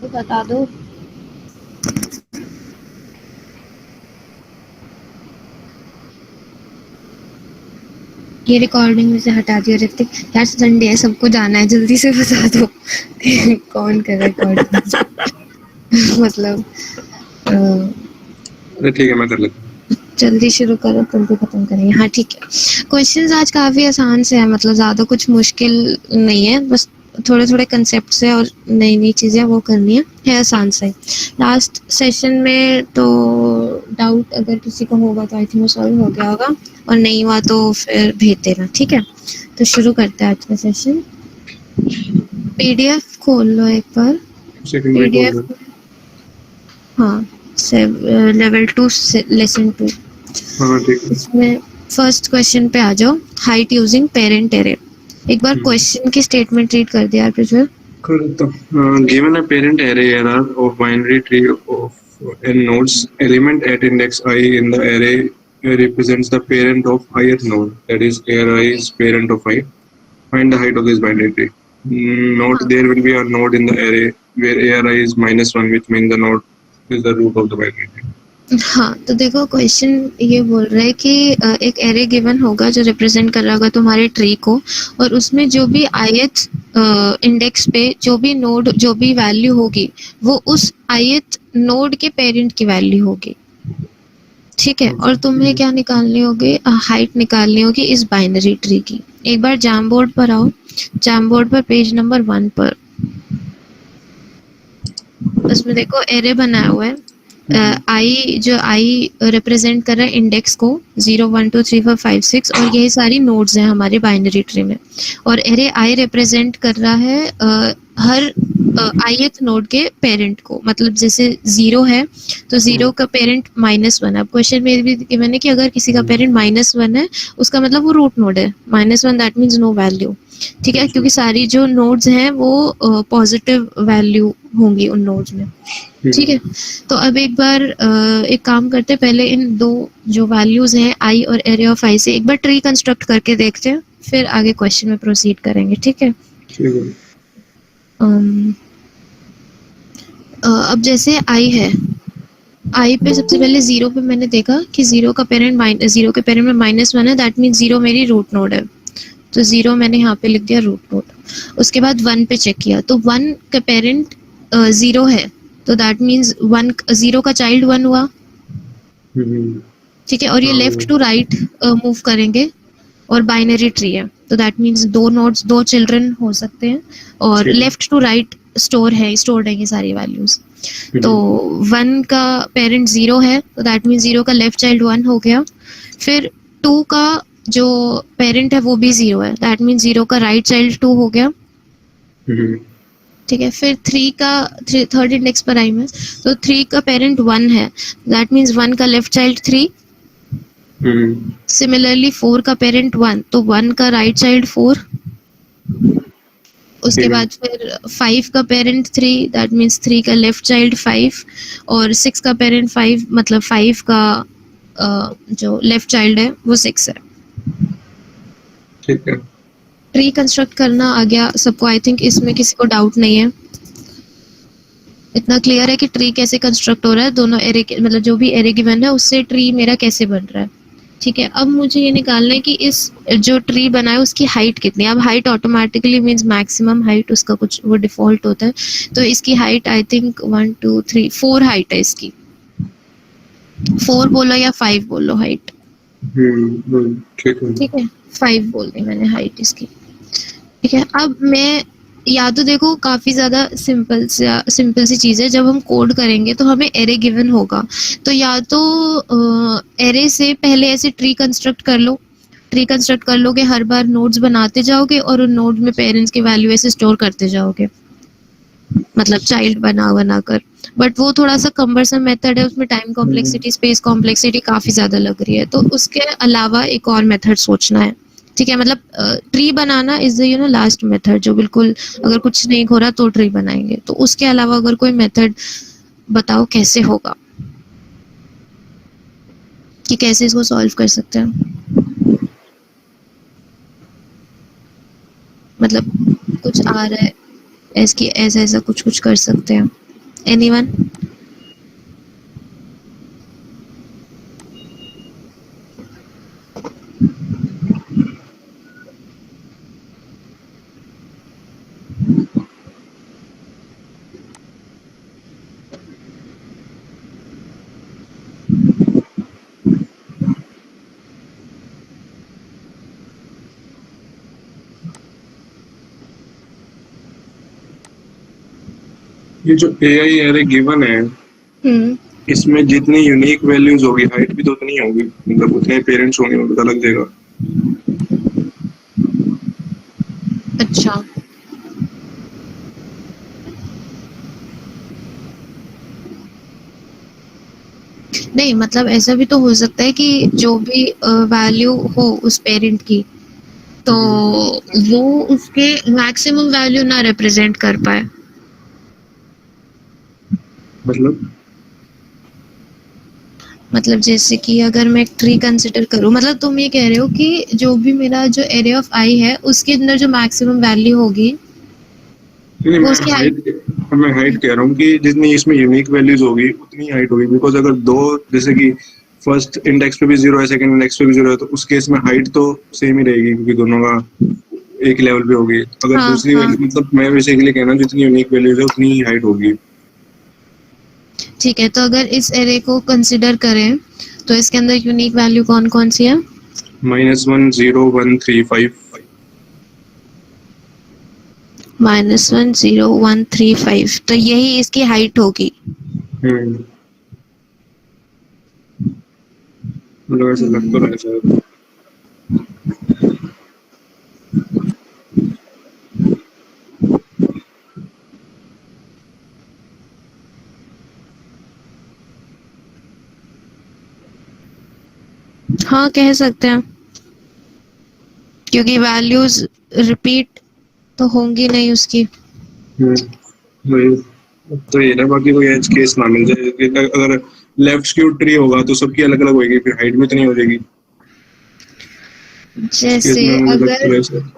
तो बता दो। ये रिकॉर्डिंग में से हटा दिया ऋतिक। यार संडे है, सबको जाना है, जल्दी से बता दो। कौन कर रिकॉर्डिंग? मतलब अरे ठीक है, मैं कर लेता हूँ। जल्दी शुरू करो, जल्दी खत्म करेंगे। हाँ ठीक है। क्वेश्चंस आज काफ़ी आसान से है, मतलब ज़्यादा कुछ मुश्किल नहीं है, बस थोड़े थोड़े कंसेप्ट से और नई नई चीज़ें वो करनी है आसान से। लास्ट सेशन में तो डाउट अगर किसी को होगा तो आई थिंक वो सॉल्व हो गया होगा, और नहीं हुआ तो फिर भेज देना, ठीक है। तो शुरू करते हैं आज का सेशन। पीडीएफ खोल लो एक बार। सेकंड में खोल रहा पीडीएफ, हाँ, लेवल 2 लेसन 2। हूँ। हाँ ठीक है। इसमें फर्स्ट क्वेश्चन पे आ जाओ, हाइट यूजिंग पेरेंट एरे। एक बार क्वेश्चन की स्टेटमेंट रीड कर दिया यार प्रज्वल। कर देता हूँ। Given a parent array error of binary tree of n nodes, element at index I in the array represents the parent of ith node, that is array is parent of I. Find the height of this binary tree. Note there will be a node in the array where ari is -1, which means the node is the root of the binary tree. हाँ, तो देखो question ये बोल रहा है कि एक array given होगा जो रिप्रेजेंट कर रहा होगा तुम्हारे ट्री को, और उसमें जो भी ith इंडेक्स पे जो भी नोड, जो भी वैल्यू होगी, वो उस ith नोड के पेरेंट की वैल्यू होगी, ठीक है। और तुम्हें क्या निकालनी होगी? हाइट निकालनी होगी इस बाइनरी ट्री की। एक बार जैम बोर्ड पर आओ, जैम बोर्ड पर पेज नंबर 1 पर। उसमें देखो एरे बनाया हुआ है। आई, जो आई रिप्रेजेंट कर रहा है इंडेक्स को 0 1 2 3 4 5 6, और यही सारी नोड्स हैं हमारे बाइनरी ट्री में। और एरे आई रिप्रेजेंट कर रहा है हर ith नोड के पेरेंट को, मतलब जैसे 0 है तो 0 का पेरेंट -1। अब क्वेश्चन में भी गिवन है कि अगर किसी का पेरेंट -1 है, उसका मतलब वो रूट नोड है। -1 दैट मीन्स नो वैल्यू, ठीक है, क्योंकि सारी जो नोड्स हैं वो पॉजिटिव वैल्यू होंगी उन नोड्स में, ठीक है। तो अब एक बार एक काम करते हैं, पहले इन दो जो वैल्यूज हैं आई और एरे ऑफ आई से एक बार ट्री कंस्ट्रक्ट करके देखते हैं, फिर आगे क्वेश्चन में प्रोसीड करेंगे, ठीक है। अब जैसे आई है, आई पे सबसे पहले 0 पे मैंने देखा कि 0 का पेरेंट 0 के पेरेंट में -1 है, दैट मीन्स 0 मेरी रूट नोड है, तो 0 मैंने यहाँ पे लिख दिया रूट नोड। उसके बाद 1 पे चेक किया तो 1 का पेरेंट 0 है, तो दैट मीन्स 0 का चाइल्ड 1 हुआ, ठीक है। और ये लेफ्ट टू राइट मूव करेंगे, और बाइनरी ट्री है, तो दैट मीन्स 2 नोड्स, 2 चिल्ड्रन हो सकते हैं, और लेफ्ट टू राइट स्टोर्ड है ये सारी वैल्यूज। तो 1 का पेरेंट 0 है, तो दैट मीन्स 0 का लेफ्ट चाइल्ड 1 हो गया। फिर 2 का जो पेरेंट है वो भी 0 है, दैट मीन्स 0 का राइट चाइल्ड 2 हो गया, ठीक है। फिर 3 का थर्ड इंडेक्स पर आई मैं, तो 3 का पेरेंट 1 है, दैट मीन्स 1 का लेफ्ट चाइल्ड 3। सिमिलरली 4 का पेरेंट 1, तो 1 का राइट चाइल्ड 4। उसके बाद फिर 5 का पेरेंट 3, दैट मीन्स 3 का लेफ्ट चाइल्ड 5, और 6 का पेरेंट 5, मतलब 5 का जो लेफ्ट चाइल्ड है वो 6 है, ठीक है। ट्री कंस्ट्रक्ट करना आ गया सबको, आई थिंक इसमें किसी को डाउट नहीं है, इतना क्लियर है कि ट्री कैसे कंस्ट्रक्ट हो रहा है, दोनों एरे मतलब जो भी एरे गिवन है उससे ट्री मेरा कैसे बन रहा है, ठीक है। अब मुझे ये निकालना है कि इस जो ट्री बना है उसकी हाइट कितनी है। अब height automatically means maximum height, उसका कुछ वो डिफॉल्ट होता है, तो इसकी हाइट आई थिंक 1 2 3 4 हाइट है इसकी। 4 बोलो या 5 बोलो हाइट, ठीक है। 5 बोल दी मैंने हाइट इसकी, ठीक है। अब मैं या तो देखो काफ़ी ज़्यादा सिंपल सी चीज़ है, जब हम कोड करेंगे तो हमें एरे गिवन होगा, तो या तो एरे से पहले ऐसे ट्री कंस्ट्रक्ट कर लो, ट्री कंस्ट्रक्ट कर लोगे, हर बार नोड्स बनाते जाओगे और उन नोड में पेरेंट्स की वैल्यू ऐसे स्टोर करते जाओगे, मतलब चाइल्ड बना कर। बट वो थोड़ा सा कम्बरसम मेथड है, उसमें टाइम कॉम्प्लेक्सिटी, स्पेस कॉम्प्लेक्सिटी काफ़ी ज़्यादा लग रही है, तो उसके अलावा एक और मेथड सोचना है, ठीक है। मतलब tree banana is the last method, जो बिल्कुल अगर कुछ नहीं हो रहा तो ट्री बनाएंगे, तो उसके अलावा अगर कोई मेथड बताओ कैसे होगा, कि कैसे इसको सॉल्व कर सकते हैं, मतलब कुछ आ रहा है ऐसा ऐसा कुछ कर सकते हैं। एनीवन? ये जो AI एरे गिवन है, इसमें जितनी यूनिक वैल्यूज होगी, हाइट भी तो उतनी होगी, मतलब उतने पेरेंट्स होंगे, वो पता लग जाएगा। अच्छा, नहीं मतलब ऐसा भी तो हो सकता है कि जो भी वैल्यू हो उस पेरेंट की, तो वो उसके मैक्सिमम वैल्यू ना रिप्रेजेंट कर पाए। मतलब जैसे कि अगर मैं एक ट्री कंसिडर करूं, मतलब तुम ये कह रहे हो कि जो भी मेरा जो एरे ऑफ आई है उसके अंदर जो मैक्सिमम वैल्यू होगी नहीं, वो उसकी हाइट। मैं हाइट कह रहा हूँ कि जितनी इसमें यूनिक वैल्यूज होगी उतनी हाइट होगी, बिकॉज अगर दो, जैसे कि फर्स्ट इंडेक्स पे भी 0 है, सेकंड इंडेक्स पे भी 0 है, तो उस केस में हाइट तो सेम ही रहेगी, क्योंकि दोनों का एक लेवल पे होगी। अगर हाँ दूसरी हाँ, मतलब मैं बेसिकली कहना हूँ, जितनी यूनिक वैल्यूज है उतनी ही हाइट होगी। ठीक है, तो अगर इस एरे को कंसिडर करें तो इसके अंदर यूनिक वैल्यू कौन कौन सी है? -1 0 1 3 5। -1 0 1 3 5, तो यही इसकी हाइट होगी। मतलब ऐसा लग तो रहा है शायद। हाँ, कह सकते हैं, क्योंकि वैल्यूज रिपीट तो होंगी नहीं उसकी। वही तो ये ना, बाकी कोई एज केस ना मिल जाए कि अगर लेफ्ट स्क्यू ट्री होगा तो सबकी अलग अलग होगी, फिर हाइट भी इतनी हो जाएगी। इस केस जैसे में मुझे लगता अगर है ऐसा।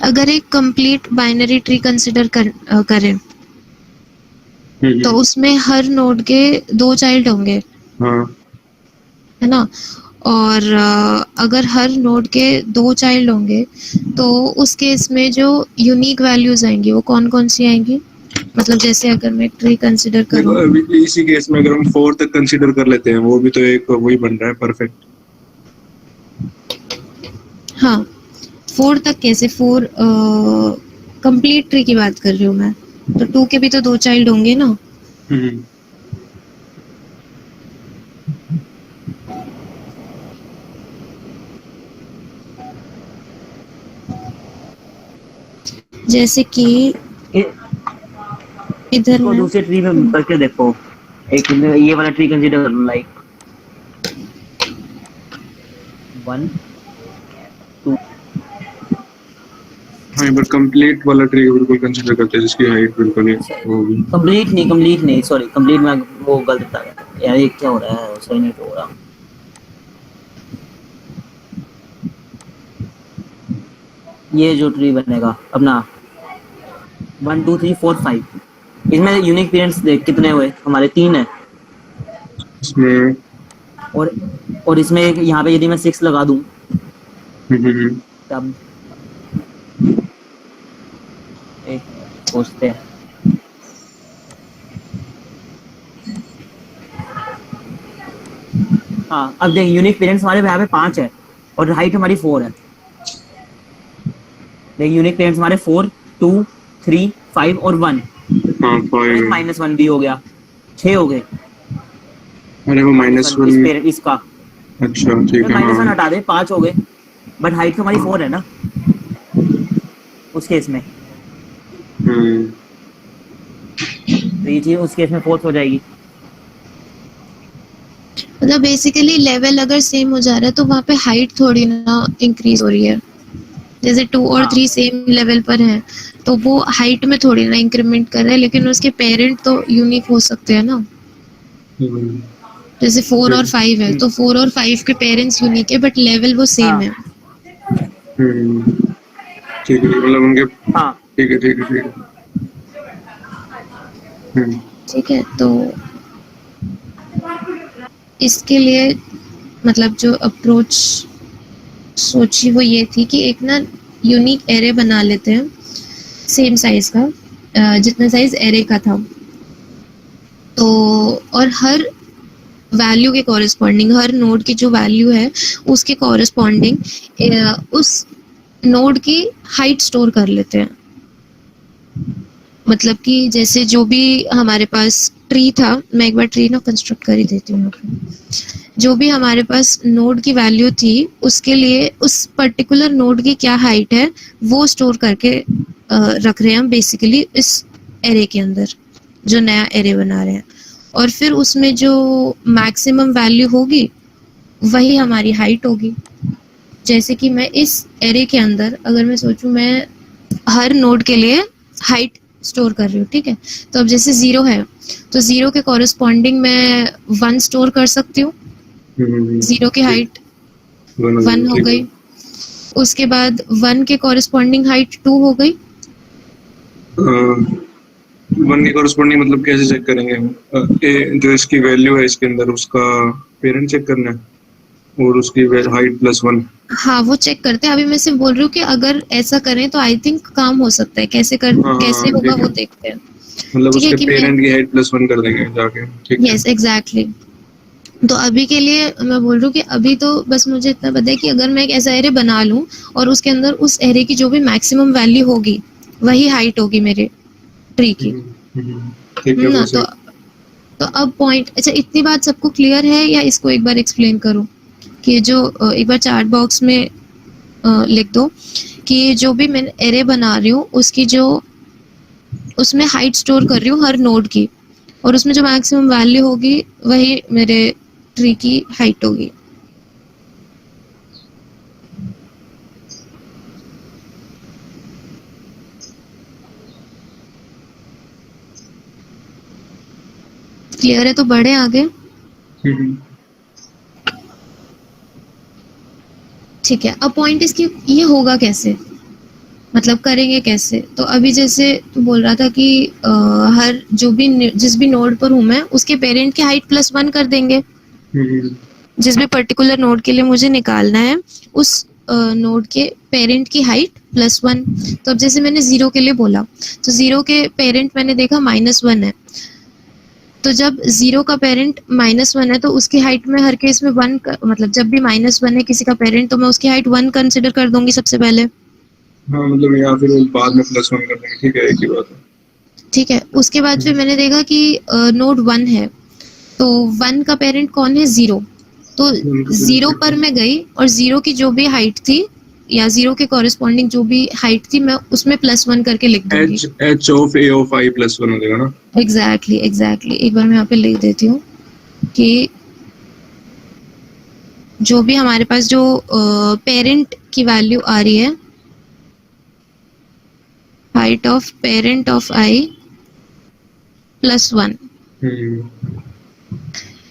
अगर एक कंप्लीट बाइनरी ट्री कंसिडर करें तो उसमें हर नोड के 2 चाइल्ड होंगे, हाँ, है ना? और अगर हर नोड के 2 चाइल्ड होंगे तो उस केस में जो यूनिक वैल्यूज आएंगी वो कौन कौन सी आएंगी? मतलब जैसे अगर मैं ट्री कंसिडर देखो करूं। अभी इसी केस में अगर हम 4 तक कंसीडर कर लेते हैं, वो भी तो एक वही बन रहा है परफेक्ट। हाँ, 4 तक कैसे? 4 कंप्लीट ट्री की बात कर रही हूँ मैं, तो 2 के भी तो 2 चाइल्ड होंगे ना। जैसे कि इ- इधर इसको में दूसरे ट्री में करके देखो। एक ये वाला ट्री कंसीडर कर लो, लाइक 1 2। हाँ, पर कंप्लीट वाला ट्री बिल्कुल कंसीडर करते हैं जिसकी हाइट बिल्कुल ही होगी। कंप्लीट नहीं, सॉरी, कंप्लीट में वो गलत बता गया यार। ये क्या हो रहा है, सही नहीं हो रहा। ये जो ट्री बनेगा अपना 1 2 3 4 5, इसमें यूनिक पेरेंट्स देख कितने हुए हमारे? 3 है। इसमें और और इसमें एक यहाँ पे यदि मैं 6 लगा दूं तब, एक मिनट सोचते हैं। हाँ, अब देख, यूनिक पेरेंट्स हमारे यहाँ पे 5 है और हाइट हमारी 4 है। देख, यूनिक पेरेंट्स हमारे 4 2 3 5 और 1, हाँ, और एक 5 है। -1 भी हो गया, 6 हो गए। अरे वो -1 इस -1। पेरेंट इसका, अच्छा, ठीक है, हाँ। -1 हटा दे, 5 हो गए। बट हाइट तो हमारी 4 है ना उस केस में, हम्म तो ये चीज उस केस में फोर्थ हो जाएगी। मतलब बेसिकली लेवल अगर सेम हो जा रहा है तो वहाँ पे हाइट थोड़ी ना इंक्रीज हो रही है जैसे 2 और हाँ। 3 सेम लेवल पर हैं तो वो हाइट में थोड़ी ना इंक्रीमेंट कर रहा है, लेकिन उसके पेरेंट तो यूनिक हो सकते हैं ना। हम्म, जैसे 4 और 5 है हम्म, तो 4 और 5 के पेरेंट्स यूनिक है बट लेवल वो सेम हाँ। है। ठीक है, मतलब उनके, हाँ। ठीक है, ठीक है, ठीक है। ठीक है, तो इसके लिए मतलब जो अप्रोच सोची वो ये थी कि एक ना यूनिक एरे बना लेते हैं सेम साइज का, जितना साइज एरे का था। तो और हर वैल्यू के कॉरेस्पॉन्डिंग, हर नोड की जो वैल्यू है उसके कॉरेस्पॉन्डिंग उस नोड की हाइट स्टोर कर लेते हैं। मतलब कि जैसे जो भी हमारे पास ट्री था, मैं एक बार ट्री ना कंस्ट्रक्ट कर ही देती हूँ यहाँ पे। जो भी हमारे पास नोड की वैल्यू थी उसके लिए उस पर्टिकुलर नोड की क्या हाइट है वो स्टोर करके रख रहे हैं हम बेसिकली इस एरे के अंदर, जो नया एरे बना रहे हैं। और फिर उसमें जो मैक्सिमम वैल्यू होगी वही हमारी हाइट होगी। जैसे कि मैं इस एरे के अंदर अगर मैं सोचूं, मैं हर नोड के लिए हाइट स्टोर कर रही हूँ, ठीक है। तो अब जैसे 0 है तो 0 के कॉरेस्पॉन्डिंग मैं 1 स्टोर कर सकती हूँ। 0 की ठीक, हाइट 1 हो ठीक है। गई। उसके बाद 1 के कॉरेस्पॉन्डिंग हाइट 2 हो गई। वन के कॉरेस्पॉन्डिंग मतलब कैसे चेक करेंगे हम? जो इसकी वैल्यू है इसके अंदर उसका पेरेंट चेक करना है और उसकी हाइट +1। हाँ, वो चेक करते हैं। अभी मैं सिर्फ बोल रही हूँ कि अगर ऐसा करें तो आई थिंक काम हो सकता है। हाँ, कैसे हाँ, होगा ठीक वो है, देखते हैं। मतलब ठीक है उसके कि मैं, पेरेंट की हाइट +1 कर देंगे जाके, ठीक है। Yes exactly. तो अभी के लिए मैं बोल रही हूँ कि अभी तो बस मुझे इतना पता है कि अगर मैं एक ऐसा एरे बना लूँ और उसके अंदर उस एरे की जो भी मैक्सिमम वैल्यू होगी वही हाइट होगी मेरे ट्री की। ठीक है, ना वो सही। तो अब पॉइंट, अच्छा इतनी बात सबको क्लियर है या इसको एक बार एक्सप्लेन करूँ? कि जो एक बार चार्ट बॉक्स में लिख दो कि जो भी मैं एरे बना रही हूँ उसकी जो उसमें हाइट स्टोर कर रही हूँ हर नोड की, और उसमें जो मैक्सिमम वैल्यू होगी वही मेरे ट्री की हाइट होगी। क्लियर है तो बढ़े आगे। हम्म, ठीक है, अब पॉइंट इसकी ये होगा कैसे, मतलब करेंगे कैसे? तो अभी जैसे तू बोल रहा था कि हर जो भी जिस भी नोड पर हूँ मैं उसके पेरेंट की हाइट +1 कर देंगे। हम्म, जिस भी पर्टिकुलर नोड के लिए मुझे निकालना है उस नोड के पेरेंट की हाइट +1। तो अब जैसे मैंने 0 के लिए बोला तो 0 के पेरेंट मैंने देखा -1 है। तो जब 0 का पेरेंट -1 है तो उसकी हाइट में हर केस में 1, मतलब जब भी -1 है किसी का पेरेंट तो मैं उसकी हाइट 1 कंसिडर कर दूंगी सबसे पहले। हाँ, मतलब यहाँ फिर वो बाद में +1 कर देंगे, ठीक है, एक ही बात है। ठीक है, उसके बाद फिर मैंने देखा कि नोड 1 है तो 1 का पेरेंट कौन है? 0। तो 0 पर मैं गई और 0 की जो भी हाइट थी या 0 के कॉरेस्पॉन्डिंग जो भी हाइट थी मैं उसमें +1 करके लिख दूंगी। H of A of I +1 हो जाएगा ना? एग्जैक्टली। एक बार मैं यहाँ पे लिख देती हूँ कि जो भी हमारे पास जो पेरेंट की वैल्यू आ रही है, हाइट ऑफ पेरेंट ऑफ आई +1, हम्म,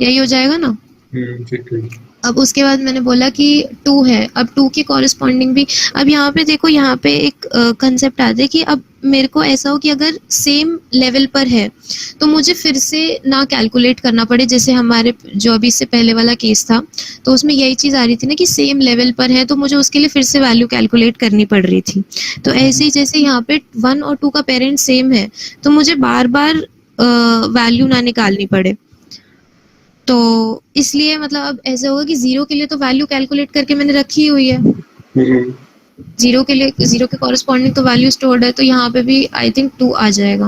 यही हो जाएगा ना? ठीक है। अब उसके बाद मैंने बोला कि 2 है, अब 2 के कॉरेस्पॉन्डिंग भी, अब यहाँ पे देखो यहाँ पे एक कंसेप्ट आता है कि अब मेरे को ऐसा हो कि अगर सेम लेवल पर है तो मुझे फिर से ना कैलकुलेट करना पड़े, जैसे हमारे जो अभी इससे पहले वाला केस था तो उसमें यही चीज़ आ रही थी ना कि सेम लेवल पर है तो मुझे उसके लिए फिर से वैल्यू कैलकुलेट करनी पड़ रही थी। तो ऐसे ही जैसे यहाँ पे 1 और 2 का पेरेंट सेम है तो मुझे बार बार वैल्यू ना निकालनी पड़े। तो इसलिए मतलब अब ऐसा होगा कि 0 के लिए तो वैल्यू कैलकुलेट करके मैंने रखी हुई है। हम्म, 0 के लिए 0 के कॉरेस्पॉन्डिंग तो वैल्यू स्टोर्ड है तो यहाँ पे भी आई थिंक 2 आ जाएगा,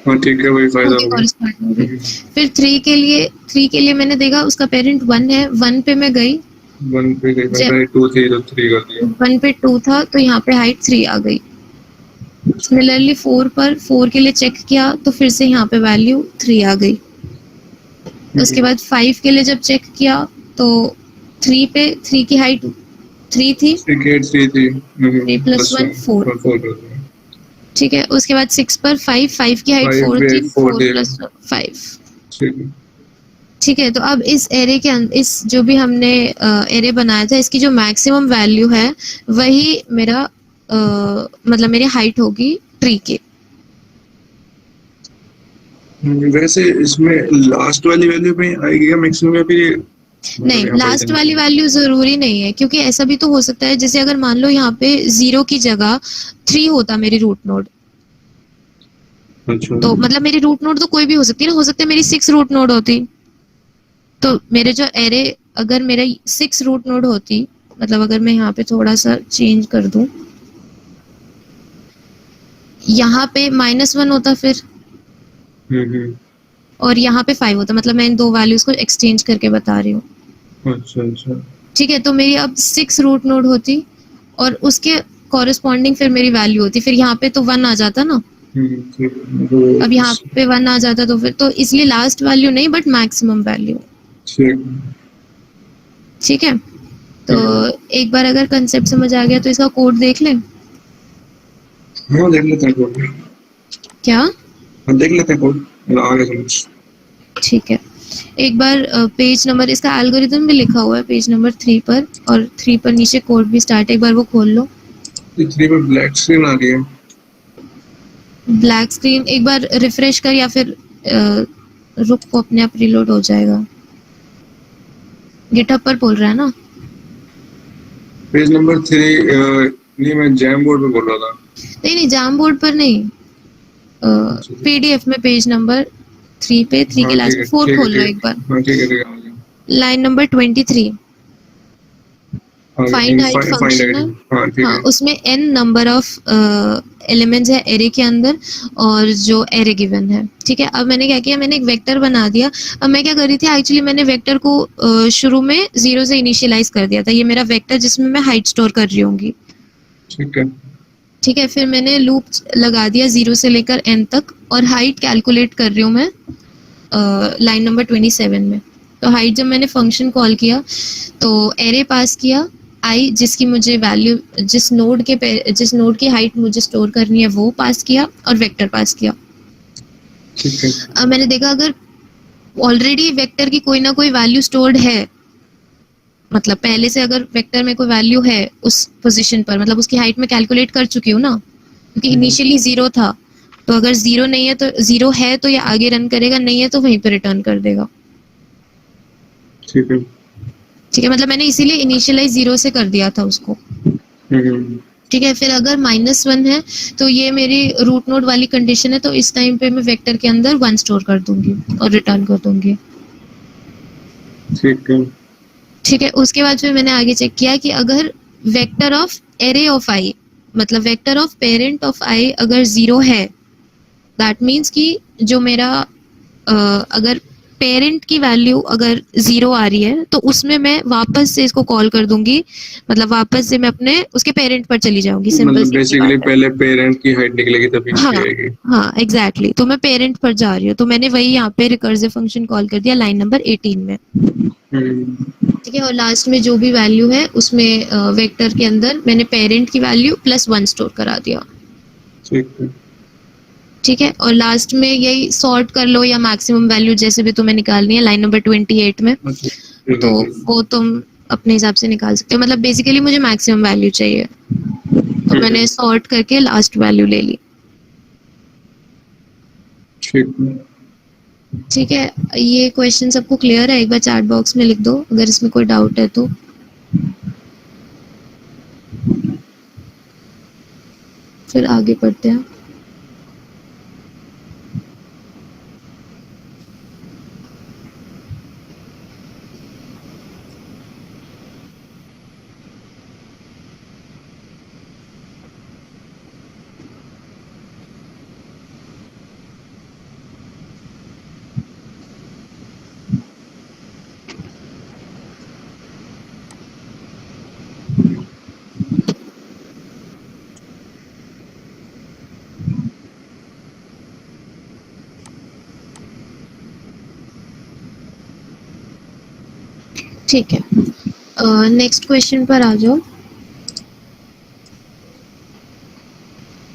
हाँ, ठीक है, वही 2 फायदा के होगा। कॉरेस्पॉन्डिंग भी। फिर 3 के लिए मैंने देखा उसका पेरेंट 1 है, 1 पे मैं गई। 1 पे गई, जब मैंने 2 थी तो 3 कर दिया। 1 पे 2 था तो यहाँ पे हाइट 3 आ गई। सिमिलरली 4 पर 4 के लिए चेक किया तो फिर से यहाँ पे वैल्यू 3 आ गई। उसके बाद 5 के लिए जब चेक किया तो 3 पे 3 की हाइट 3 थी, 3 plus 1 4, 4 ठीक है। उसके बाद 6 पर 5, 5 की हाइट 4 थी, 4 प्लस 5, ठीक है। ठीक है। तो अब इस एरे के इस जो भी हमने एरे बनाया था, इसकी जो मैक्सिमम वैल्यू है वही मेरा मतलब मेरी हाइट होगी ट्री की। वैसे इसमें लास्ट वाली वैल्यू पे आएगी क्या मैक्सिमम, या फिर नहीं, लास्ट वाली वैल्यू जरूरी नहीं है, क्योंकि ऐसा भी तो हो सकता है, जैसे अगर मान लो यहाँ पे 0 की जगह 3 होता मेरी रूट नोड, अच्छा। तो मतलब मेरी रूट नोड तो कोई भी हो सकती है ना, हो सकता है मेरी 6 रूट नोड होती, तो मेरे जो एरे अगर मेरा 6 रूट नोड होती, मतलब अगर मैं यहाँ पे थोड़ा सा चेंज कर दूं, यहाँ पे -1 होता फिर, हम्म। और यहाँ पे 5 होता, मतलब मैं इन दो वैल्यूज को एक्सचेंज करके बता रही हूँ, अच्छा। ठीक है। तो मेरी अब 6 रूट नोड होती और उसके कॉरेस्पॉन्डिंग फिर मेरी वैल्यू होती, फिर यहाँ पे तो 1 आ जाता ना, ठीक है। तो अब यहाँ पे 1 आ जाता, तो फिर तो इसलिए लास्ट वैल्यू नहीं बट मैक्सिमम वैल्यू, ठीक। ठीक है। तो एक बार अगर कंसेप्ट समझ आ गया तो इसका कोड देख लें। हाँ देख लेते हैं कोड। क्या? हाँ देख लेते हैं कोड, आगे समझ। ठीक है। एक बार पेज नंबर, इसका एल्गोरिथम भी लिखा हुआ है पेज नंबर 3 पर, और 3 पर नीचे कोड भी स्टार्ट है, एक बार वो खोल लो। 3 पे ब्लैक स्क्रीन आ रही है। ब्लैक स्क्रीन एक बार रिफ्रेश कर, या फिर रुक, वो अपने आप रिलोड हो जाएगा। गिटहब पर बोल रहा है ना? पेज नंबर 3 नहीं, मैं जैम बोर्ड पे बोल रहा था। नहीं, जाम बोर्ड पर नहीं, पीडीएफ में पेज नंबर 3 पे, 3 के हाँ ठीक लास्ट है, में 4 खोल लो ठीक एक बार। है। हाँ ठीक है, आ गया। Line number 23, find height find function है। आईडी। हाँ ठीक हाँ, है। उसमें n नंबर ऑफ एलिमेंट्स है एरे के अंदर, और जो एरे गिवन है, ठीक है। अब मैंने क्या किया, मैंने एक वेक्टर बना दिया। अब मैं क्या कर रही थी, एक्चुअली मैंने वेक्टर को शुरू में 0 से इनिशियलाइज कर दिया था, ये मेरा वेक्टर जिसमें मैं हाइट स्टोर कर रही होंगी, ठीक है। ठीक है। फिर मैंने लूप लगा दिया 0 से लेकर n तक, और हाइट कैलकुलेट कर रही हूँ मैं लाइन नंबर 27 में। तो हाइट जब मैंने फंक्शन कॉल किया तो एरे पास किया आई, जिसकी मुझे वैल्यू, जिस नोड की हाइट मुझे स्टोर करनी है वो पास किया, और वेक्टर पास किया। ठीक है। अब मैंने देखा अगर ऑलरेडी वेक्टर की कोई ना कोई वैल्यू स्टोर्ड है, मतलब पहले से अगर वेक्टर में कोई वैल्यू है उस पोजीशन पर, मतलब उसकी हाइट में कैलकुलेट कर चुकी हूँ ना, क्योंकि इनिशियली 0 था, तो अगर 0 नहीं है तो 0 है तो ये आगे रन करेगा, नहीं है तो वहीं पे रिटर्न कर देगा, ठीक है। ठीक है। मतलब मैंने इसीलिए इनिशियलाइज 0 से कर दिया था उसको, ठीक है। फिर अगर -1 है तो ये मेरी रूट नोड वाली कंडीशन है, तो इस टाइम पे मैं वेक्टर के अंदर 1 स्टोर कर दूंगी और रिटर्न कर दूंगी, ठीक है। ठीक है। उसके बाद फिर मैंने आगे चेक किया कि अगर वेक्टर ऑफ एरे ऑफ आई, मतलब वेक्टर ऑफ पेरेंट ऑफ आई अगर 0 है, दैट मीन्स कि जो मेरा अगर पेरेंट की वैल्यू अगर 0 आ रही है तो उसमें मैं वापस से इसको कॉल कर दूंगी, मतलब वापस से मैं अपने उसके पेरेंट पर चली जाऊंगी, सिंपल मतलब सी बेसिकली बात है। पहले पेरेंट की हाइट निकलेगी तभी हाँ, नीचे आएगी। हाँ एग्जैक्टली, तो मैं पेरेंट पर जा रही हूँ, तो मैंने वही यहाँ पे रिकर्सिव फंक्शन कॉल कर दिया लाइन नंबर 18 में, ठीक है। और लास्ट में जो भी वैल्यू है उसमें वेक्टर के अंदर मैंने पेरेंट की वैल्यू +1 स्टोर करा दिया, ठीक है। ठीक है। और लास्ट में यही सॉर्ट कर लो या मैक्सिमम वैल्यू जैसे भी तुम्हें निकालनी है लाइन नंबर 28 में, तो वो तुम अपने हिसाब से निकाल सकते हो, मतलब बेसिकली मुझे मैक्सिमम वैल्यू चाहिए, तो मैंने सॉर्ट करके लास्ट वैल्यू ले ली, ठीक है। ठीक है। ये क्वेश्चन सबको क्लियर है? एक बार चैट बॉक्स में लिख दो अगर इसमें कोई डाउट है तो। फिर आगे बढ़ते हैं। ठीक है, नेक्स्ट क्वेश्चन पर आ जाओ।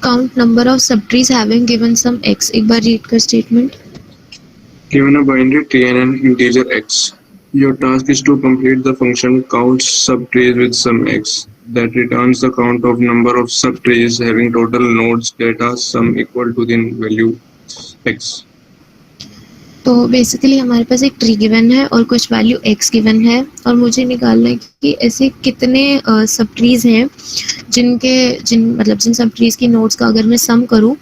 count number of subtrees having given some x. एक बार read कर statement. Given a binary tree and an integer x, your task is to complete the function count subtrees with some x that returns the count of number of subtrees having total nodes data sum equal to the value x. तो basically हमारे पास एक tree given है और कुछ value x given है और मुझे निकालना है कि ऐसे कितने सब ट्रीज हैं जिन सब ट्रीज की नोड्स का अगर मैं सम करूं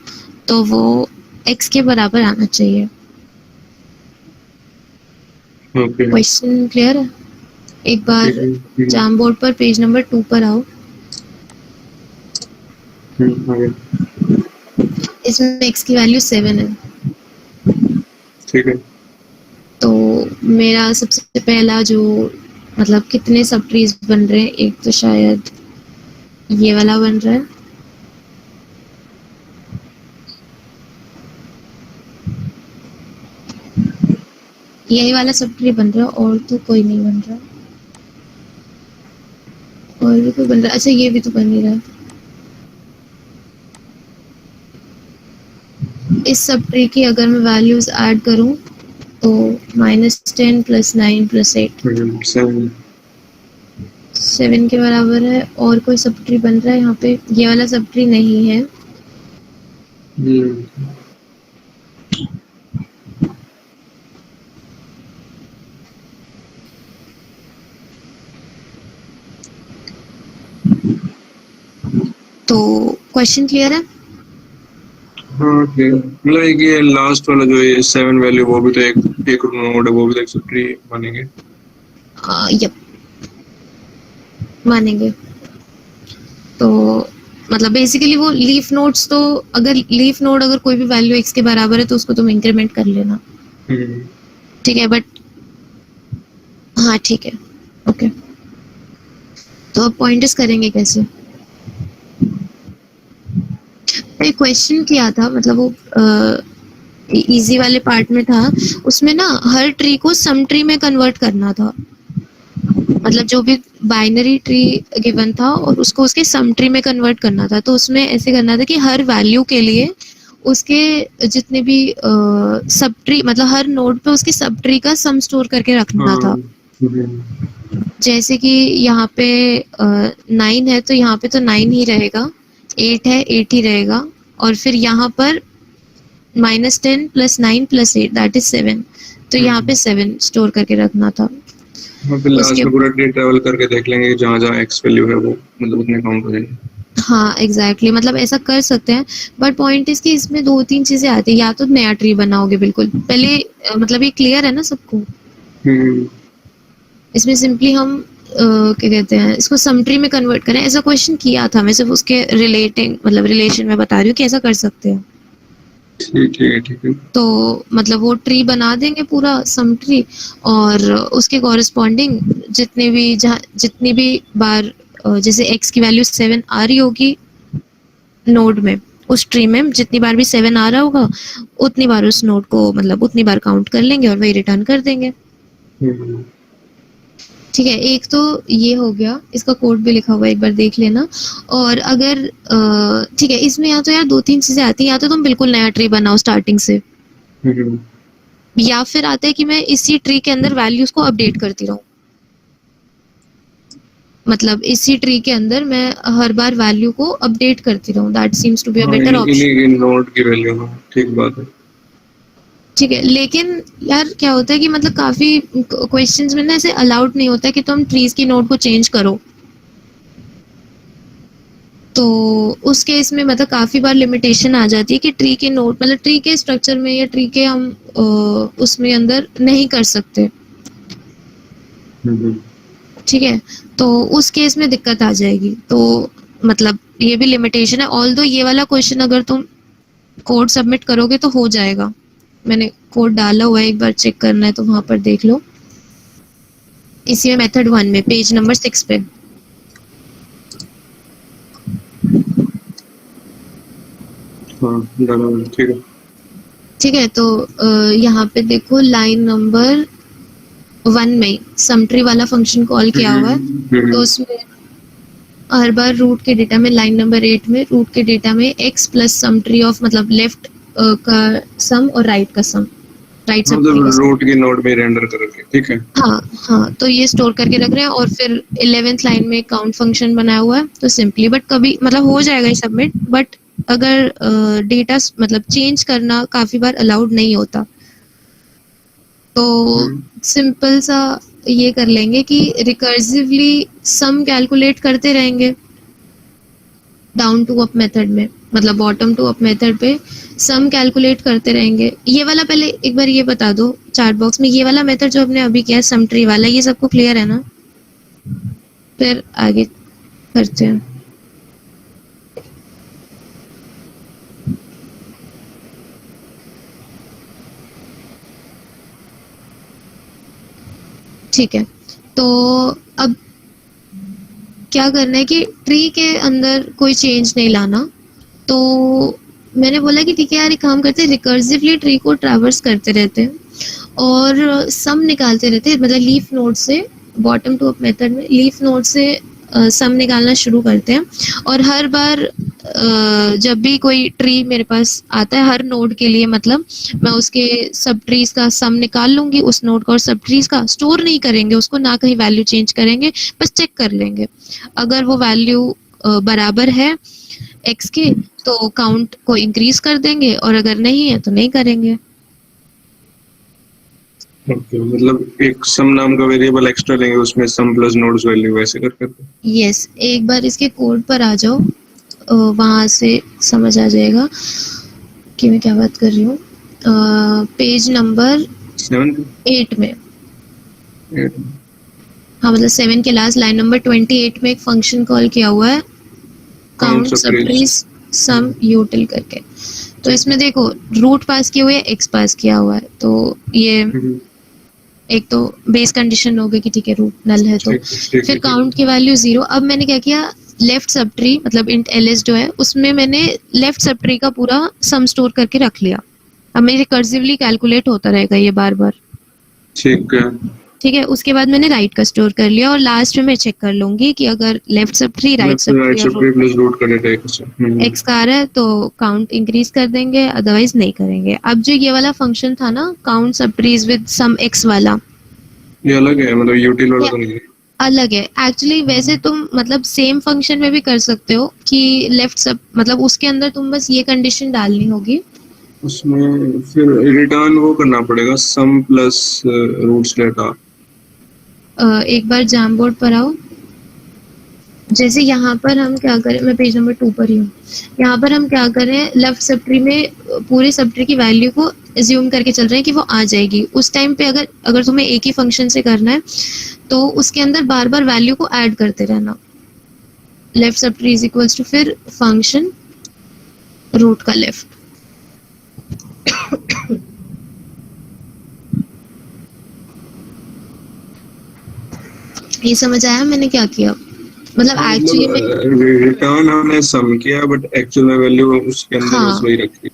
तो वो x के बराबर आना चाहिए. Okay. क्वेश्चन क्लियर है? एक बार ठीक है. जाम बोर्ड पर पेज नंबर 2 पर आओ. आगे. इसमें x की वैल्यू 7 है. ठीक है. तो मेरा सबसे पहला जो मतलब कितने सब ट्रीज बन रहे हैं, एक तो शायद ये वाला बन रहा है. यही वाला सब ट्री बन रहा है और तो कोई नहीं बन रहा. और भी कोई बन रहा है. अच्छा ये भी तो बन नहीं रहा. इस सब ट्री की अगर मैं वैल्यूज ऐड करूं तो -10 + 9 + 8 7 के बराबर है. और कोई सब ट्री बन रहा है यहाँ पे? ये वाला सब ट्री नहीं है. तो क्वेश्चन क्लियर है? हाँ ठीक है. मतलब ये लास्ट वाला जो है 7 वैल्यू वो भी तो एक नोड है, वो भी तो एक सब ट्री बनेंगे. यप मानेंगे. तो मतलब बेसिकली वो लीफ नोड्स, तो अगर लीफ नोड अगर कोई भी वैल्यू x के बराबर है तो उसको तुम इंक्रीमेंट कर लेना. ठीक है. बट हाँ ठीक है. ओके. तो अब पॉइंटर्स करेंगे कैसे? एक क्वेश्चन किया था, मतलब वो इजी वाले पार्ट में था. उसमें ना हर ट्री को सम ट्री में कन्वर्ट करना था. मतलब जो भी बाइनरी ट्री गिवन था और उसको उसके सम ट्री में कन्वर्ट करना था. तो उसमें ऐसे करना था कि हर वैल्यू के लिए उसके जितने भी सब ट्री, मतलब हर नोड पे उसके सब ट्री का सम स्टोर करके रखना था. जैसे कि यहाँ पे 9 है तो यहाँ पे तो 9 ही रहेगा. 8 है 8 ही रहेगा. और फिर यहाँ पर -10 + 9 + 8 दैट इज 7. तो यहाँ पे 7 स्टोर करके रखना था. फिर लास्ट में पूरा ट्री ट्रैवल करके देख लेंगे जहाँ जहाँ एक्स वैल्यू है वो मतलब उतने काउंट हो जाएंगे. हाँ एग्जैक्टली. मतलब ऐसा कर सकते हैं. बट पॉइंट इज कि इसमें 2-3 चीजें आती है. या तो नया ट्री बनाओगे बिल्कुल पहले, मतलब ये क्लियर है ना सबको? इसमें सिंपली हम क्या कहते हैं, इसको सम ट्री में कन्वर्ट करें. ऐसा क्वेश्चन किया था. मैं सिर्फ उसके रिलेटिंग मतलब रिलेशन में बता रही हूँ कि ऐसा कर सकते हैं. ठीक है. तो मतलब वो ट्री बना देंगे पूरा सम ट्री, और उसके कॉरेस्पॉन्डिंग जितनी भी बार जैसे x की वैल्यू 7 आ रही होगी नोड में, उस ट्री में जितनी बार भी 7 आ रहा होगा उतनी बार उस नोड को मतलब उतनी बार काउंट कर लेंगे और वही रिटर्न कर देंगे. ठीक है. एक तो ये हो गया. इसका कोड भी लिखा हुआ है, एक बार देख लेना. और अगर ठीक है, इसमें या तो यार 2-3 चीजें आती हैं. या तो तुम बिल्कुल नया ट्री बनाओ स्टार्टिंग से, या फिर आता है कि मैं इसी ट्री के अंदर वैल्यूज को अपडेट करती रहूं. मतलब इसी ट्री के अंदर मैं हर बार वैल्यू को अपडेट करती रहूं. That seems to be a better option. इन्हीं नोड की वैल्यू. ठीक बात है. ठीक है. लेकिन यार क्या होता है कि मतलब काफी क्वेश्चंस में ना ऐसे अलाउड नहीं होता है कि तुम ट्रीज की नोड को चेंज करो. तो उस केस में मतलब काफी बार लिमिटेशन आ जाती है कि ट्री के नोड मतलब ट्री के स्ट्रक्चर में या ट्री के हम उसमें अंदर नहीं कर सकते. ठीक है. तो उस केस में दिक्कत आ जाएगी. तो मतलब ये भी लिमिटेशन है. ऑल्दो ये वाला क्वेश्चन अगर तुम कोड सबमिट करोगे तो हो जाएगा. मैंने कोड डाला हुआ है, एक बार चेक करना है तो वहां पर देख लो. इसी में मेथड 1 में पेज नंबर 6 पे. ठीक है. ठीक है. तो यहाँ पे देखो लाइन नंबर 1 में सम ट्री वाला फंक्शन कॉल किया हुआ है. तो उसमें हर बार रूट के डेटा में लाइन नंबर 8 में रूट के डेटा में x plus sum tree of मतलब लेफ्ट का सम और राइट का सम, राइट सब ट्री का मतलब सम। रूट की नोड में रेंडर करके, ठीक है। हाँ हाँ, तो ये स्टोर करके रख रहे हैं और फिर 11th लाइन में काउंट फंक्शन बनाया हुआ है, तो सिंपली बट कभी मतलब हो जाएगा ये सबमिट, बट अगर डेटा मतलब चेंज करना काफी बार अलाउड नहीं होता, तो सिंपल सा ये कर लेंगे कि रिकर्सिवली सम कैलकुलेट करते रहेंगे डाउन टू अप मेथड में, मतलब बॉटम टू अप मेथड पे सम कैलकुलेट करते रहेंगे। ये वाला पहले एक बार ये बता दो चार्ट बॉक्स में, ये वाला मेथड जो हमने अभी किया है सम ट्री वाला, ये सबको क्लियर है ना? फिर आगे करते हैं। ठीक है, तो अब क्या करना है कि ट्री के अंदर कोई चेंज नहीं लाना, तो मैंने बोला कि ठीक है यार एक काम करते हैं, रिकर्सिवली ट्री को ट्रैवर्स करते रहते हैं और सम निकालते रहते हैं, मतलब लीफ नोड से बॉटम टू अप मेथड में लीफ नोड से सम निकालना शुरू करते हैं। और हर बार जब भी कोई ट्री मेरे पास आता है हर नोड के लिए, मतलब मैं उसके सब ट्रीज का सम निकाल लूंगी उस नोड का, और सब ट्रीज का स्टोर नहीं करेंगे उसको, ना कहीं वैल्यू चेंज करेंगे, बस चेक कर लेंगे अगर वो वैल्यू बराबर है x के तो काउंट को इंक्रीज कर देंगे, और अगर नहीं है तो नहीं करेंगे। ओके, मतलब एक सम नाम का वेरिएबल एक्स्ट्रा लेंगे, उसमें सम प्लस नोड्स वैल्यू वैसे करके। यस, एक बार इसके कोड पर आ जाओ, वहां से समझ आ जाएगा कि मैं क्या बात कर रही हूँ। पेज नंबर 8 में, हाँ मतलब 7 के लास्ट लाइन नंबर 28 में एक फंक्शन कॉल किया हुआ है काउंट सबट्रीज सम यूटिल करके। तो इसमें देखो रूट पास किए हुए एक्स पास किया हुआ है, तो ये एक तो बेस कंडीशन हो गई कि ठीक है रूट नल है, तो फिर काउंट की वैल्यू 0। अब मैंने क्या किया, लेफ्ट सब ट्री मतलब इंट ls जो है उसमें मैंने लेफ्ट सब ट्री का पूरा सम स्टोर करके रख लिया। अब मेरे रिकर्सिवली कैलकुलेट होता रहेगा ये बार बार, ठीक है। ठीक है। उसके बाद मैंने राइट का स्टोर कर लिया और लास्ट में मैं चेक कर लूंगी कि अगर left sub tree right sub tree plus root का डेटा एक्स का आ रहा है तो काउंट इंक्रीज कर देंगे, अदरवाइज नहीं करेंगे। अब जो ये वाला फंक्शन था ना काउंट सब ट्रीज विद सम एक्स वाला, ये अलग है, मतलब यूटिल वाला तो नहीं है। अलग है एक्चुअली। वैसे तुम मतलब सेम फंक्शन में भी कर सकते हो कि लेफ्ट सब मतलब उसके अंदर तुम बस ये कंडीशन डालनी होगी, उसमें फिर रिटर्न वो करना पड़ेगा सम प्लस रूट्स डेटा। एक बार जैम बोर्ड पर आओ। जैसे यहाँ पर हम क्या करें, मैं पेज नंबर 2 पर ही हूँ, यहाँ पर हम क्या करें लेफ्ट सब ट्री में पूरे सब ट्री की वैल्यू को एज्यूम करके चल रहे हैं कि वो आ जाएगी। उस टाइम पे अगर तुम्हें एक ही फंक्शन से करना है तो उसके अंदर बार बार वैल्यू को ऐड करते रहना। Left sub tree is equals to फिर फंक्शन रूट का लेफ्ट। ये समझ आया मैंने क्या किया? मतलब एक्चुअली में रिटर्न हमने सम किया बट एक्चुअल में वैल्यू उसके अंदर हाँ, बस वही रखी।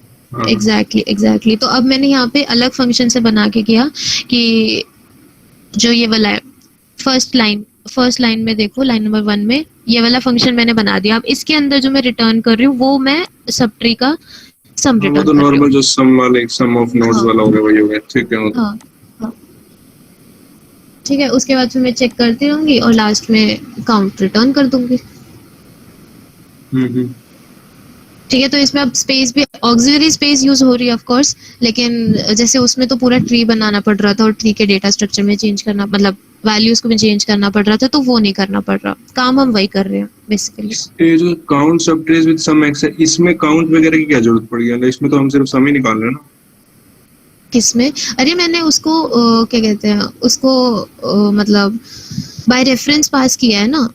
एग्जैक्टली। तो अब मैंने यहाँ पे अलग फंक्शन से बना के किया कि जो ये वाला है फर्स्ट लाइन में देखो लाइन नंबर 1 में ये वाला फंक्शन मैंने बना दिया। अब इसके अंदर जो मैं रिटर्न कर रही हूँ वो मैं सब ट्री का सम रिटर्न वो तो नॉर्मल जो सम वाले सम ऑफ नोड्स वाला हो गया वही हो गया, ठीक है। हाँ हाँ ठीक है। उसके बाद फिर मैं चेक करती रहूंगी और लास्ट में काउंट रिटर्न कर दूंगी। ठीक है। तो इसमें अब स्पेस भी ऑक्सिलरी स्पेस यूज हो रही है ऑफ कोर्स, लेकिन जैसे उसमें तो पूरा ट्री बनाना पड़ रहा था और ट्री के डेटा स्ट्रक्चर में चेंज करना मतलब वैल्यूज को भी चेंज करना पड़ रहा था, तो वो नहीं करना पड़ रहा। काम हम वही कर रहे हैं बेसिकली। ये जो काउंट सब ट्रीज विद सम एक्स है इसमें काउंट वगैरह की क्या जरूरत पड़ गई? इसमें तो हम सिर्फ सम ही निकाल रहे हैं ना। किसमें? अरे मैंने उसको क्या कहते हैं उसको मतलब बाय रेफरेंस पास किया है ना,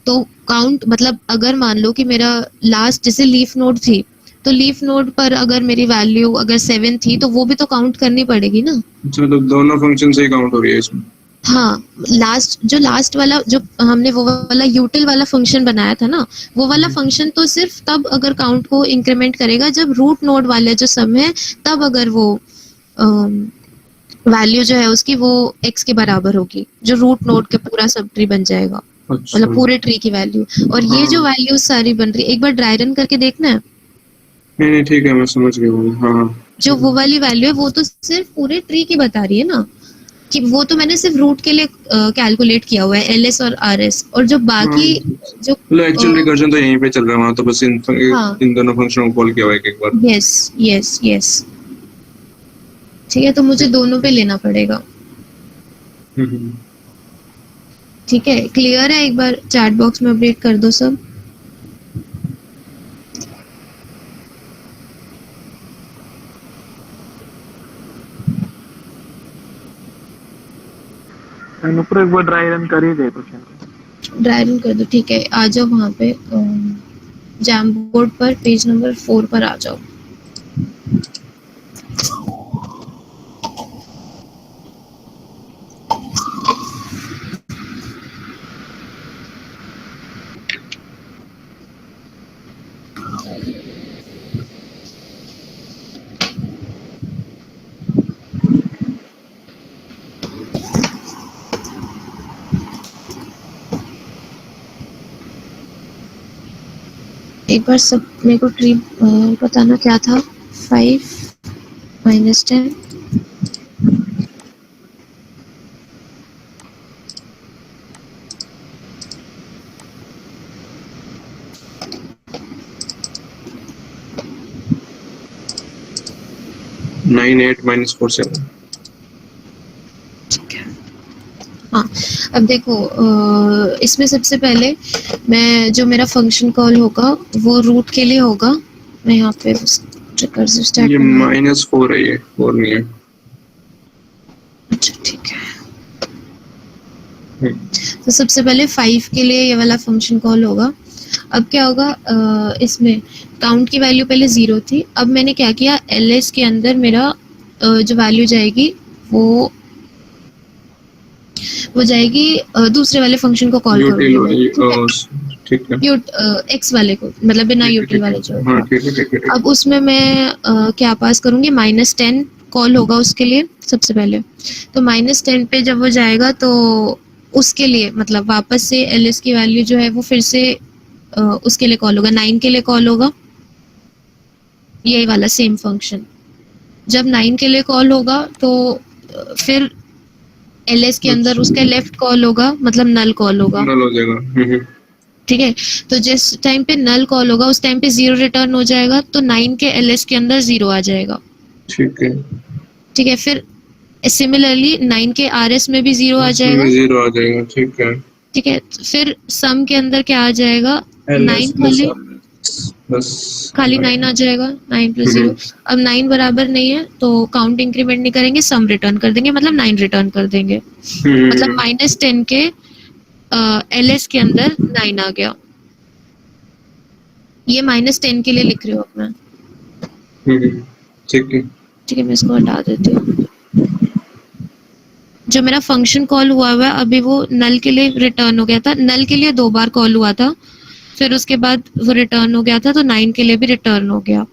तो काउंट मतलब अगर मान लो कि मेरा लास्ट जैसे लीफ नोड थी तो लीफ नोड पर अगर मेरी वैल्यू अगर 7 थी तो वो भी तो काउंट करनी पड़ेगी ना। अच्छा, तो दोनों फंक्शन से ही काउंट हो रही है इसमें। हाँ, लास्ट वाला जो हमने वो वाला यूटिल वाला फंक्शन बनाया था ना, वो वाला फंक्शन तो सिर्फ तब अगर काउंट को इंक्रीमेंट करेगा जब रूट नोड वाले जो सम है तब अगर वो वैल्यू जो है उसकी वो x के बराबर होगी, जो रूट नोड के पूरा सब ट्री बन जाएगा। अच्छा मतलब पूरे ट्री की वैल्यू। और ये जो हाँ वैल्यू सारी बन रही है, एक बार ड्राई रन करके देखना है। नहीं नहीं ठीक है मैं समझ गया हूँ हाँ जो वो वाली वैल्यू है वो तो सिर्फ पूरे ट्री की बता रही है ना, कि वो तो मैंने सिर्फ रूट के लिए कैलकुलेट किया हुआ है, एलएस और आरएस, और जो हाँ बाकी जो मतलब एक्चुअल रिकर्जन तो यहीं पे चल रहा है वहाँ तो बस हाँ इन दोनों फंक्शनों को कॉल किया हुआ है एक बार यस यस यस, ठीक है, तो मुझे दोनों पे लेना पड़ेगा। हम्म। ठीक है, क्लियर है? एक बार चैट बॉक्स में अपडेट कर दो सब। ऊपर एक बार ड्राई रन कर ही दे क्वेश्चन। ड्राई रन कर दो, ठीक है। आ जाओ वहाँ पे जैम बोर्ड पर, पेज नंबर 4 पर आ जाओ। एक बार सब मेरे को ट्री बताना क्या था। 5 - 10 9 8 -4 7 ठीक है। हाँ, अब देखो इसमें सबसे पहले मैं जो मेरा फंक्शन कॉल होगा वो रूट के लिए होगा। मैं यहाँ पे रिकर्सिव स्टैक ये बना, -4 है ये 4 नहीं है अच्छा ठीक है। हम्म, तो सबसे पहले 5 के लिए ये वाला फंक्शन कॉल होगा। अब क्या होगा, इसमें काउंट की वैल्यू पहले 0 थी, अब मैंने क्या किया, एलएस के अंदर मेरा जो वैल्यू जाएगी वो जाएगी दूसरे वाले फंक्शन को कॉल यूटिल करूंगी मैं, ठीक है। ठीक है एक्स वाले को, मतलब बिना यूटिल वाले जो हाँ होगा। ठीक है अब उसमें मैं क्या पास करूंगी, -10 कॉल होगा उसके लिए सबसे पहले। तो -10 पे जब वो जाएगा तो उसके लिए मतलब वापस से एलएस की वैल्यू जो है वो फिर से उसके लिए कॉल होगा, 9 के लिए कॉल होगा, यही वाला सेम फंक्शन। जब 9 के लिए कॉल होगा तो फिर एलएस के अंदर उसका लेफ्ट कॉल होगा, मतलब नल कॉल होगा, नल हो जाएगा ठीक है। तो जिस टाइम पे नल कॉल होगा उस टाइम पे 0 रिटर्न हो जाएगा, तो 9 के एलएस के अंदर 0 आ जाएगा, ठीक है ठीक है। फिर सिमिलरली 9 के आरएस में भी 0 आ उसमें जाएगा, भी 0 आ जाएगा ठीक है ठीक है। फिर सम के अंदर क्या आ जाएगा, एलएस 9 प्लस खाली बस खाली 9 आ जाएगा, 9 + 0। अब 9 बराबर नहीं है तो काउंट इंक्रीमेंट नहीं करेंगे, सम रिटर्न कर देंगे, मतलब 9 रिटर्न कर देंगे, मतलब -10 के एलएस के अंदर 9 आ गया। ये -10 के लिए लिख रही हूँ अब मैं, ठीक है ठीक है। मैं इसको हटा देती हूँ। जो मेरा फंक्शन कॉल हुआ है अभी वो नल के लिए रिटर्न हो गया था, नल के लिए 2 बार कॉल हुआ था, फिर उसके बाद वो रिटर्न हो गया था, तो 9 के लिए भी रिटर्न हो गया।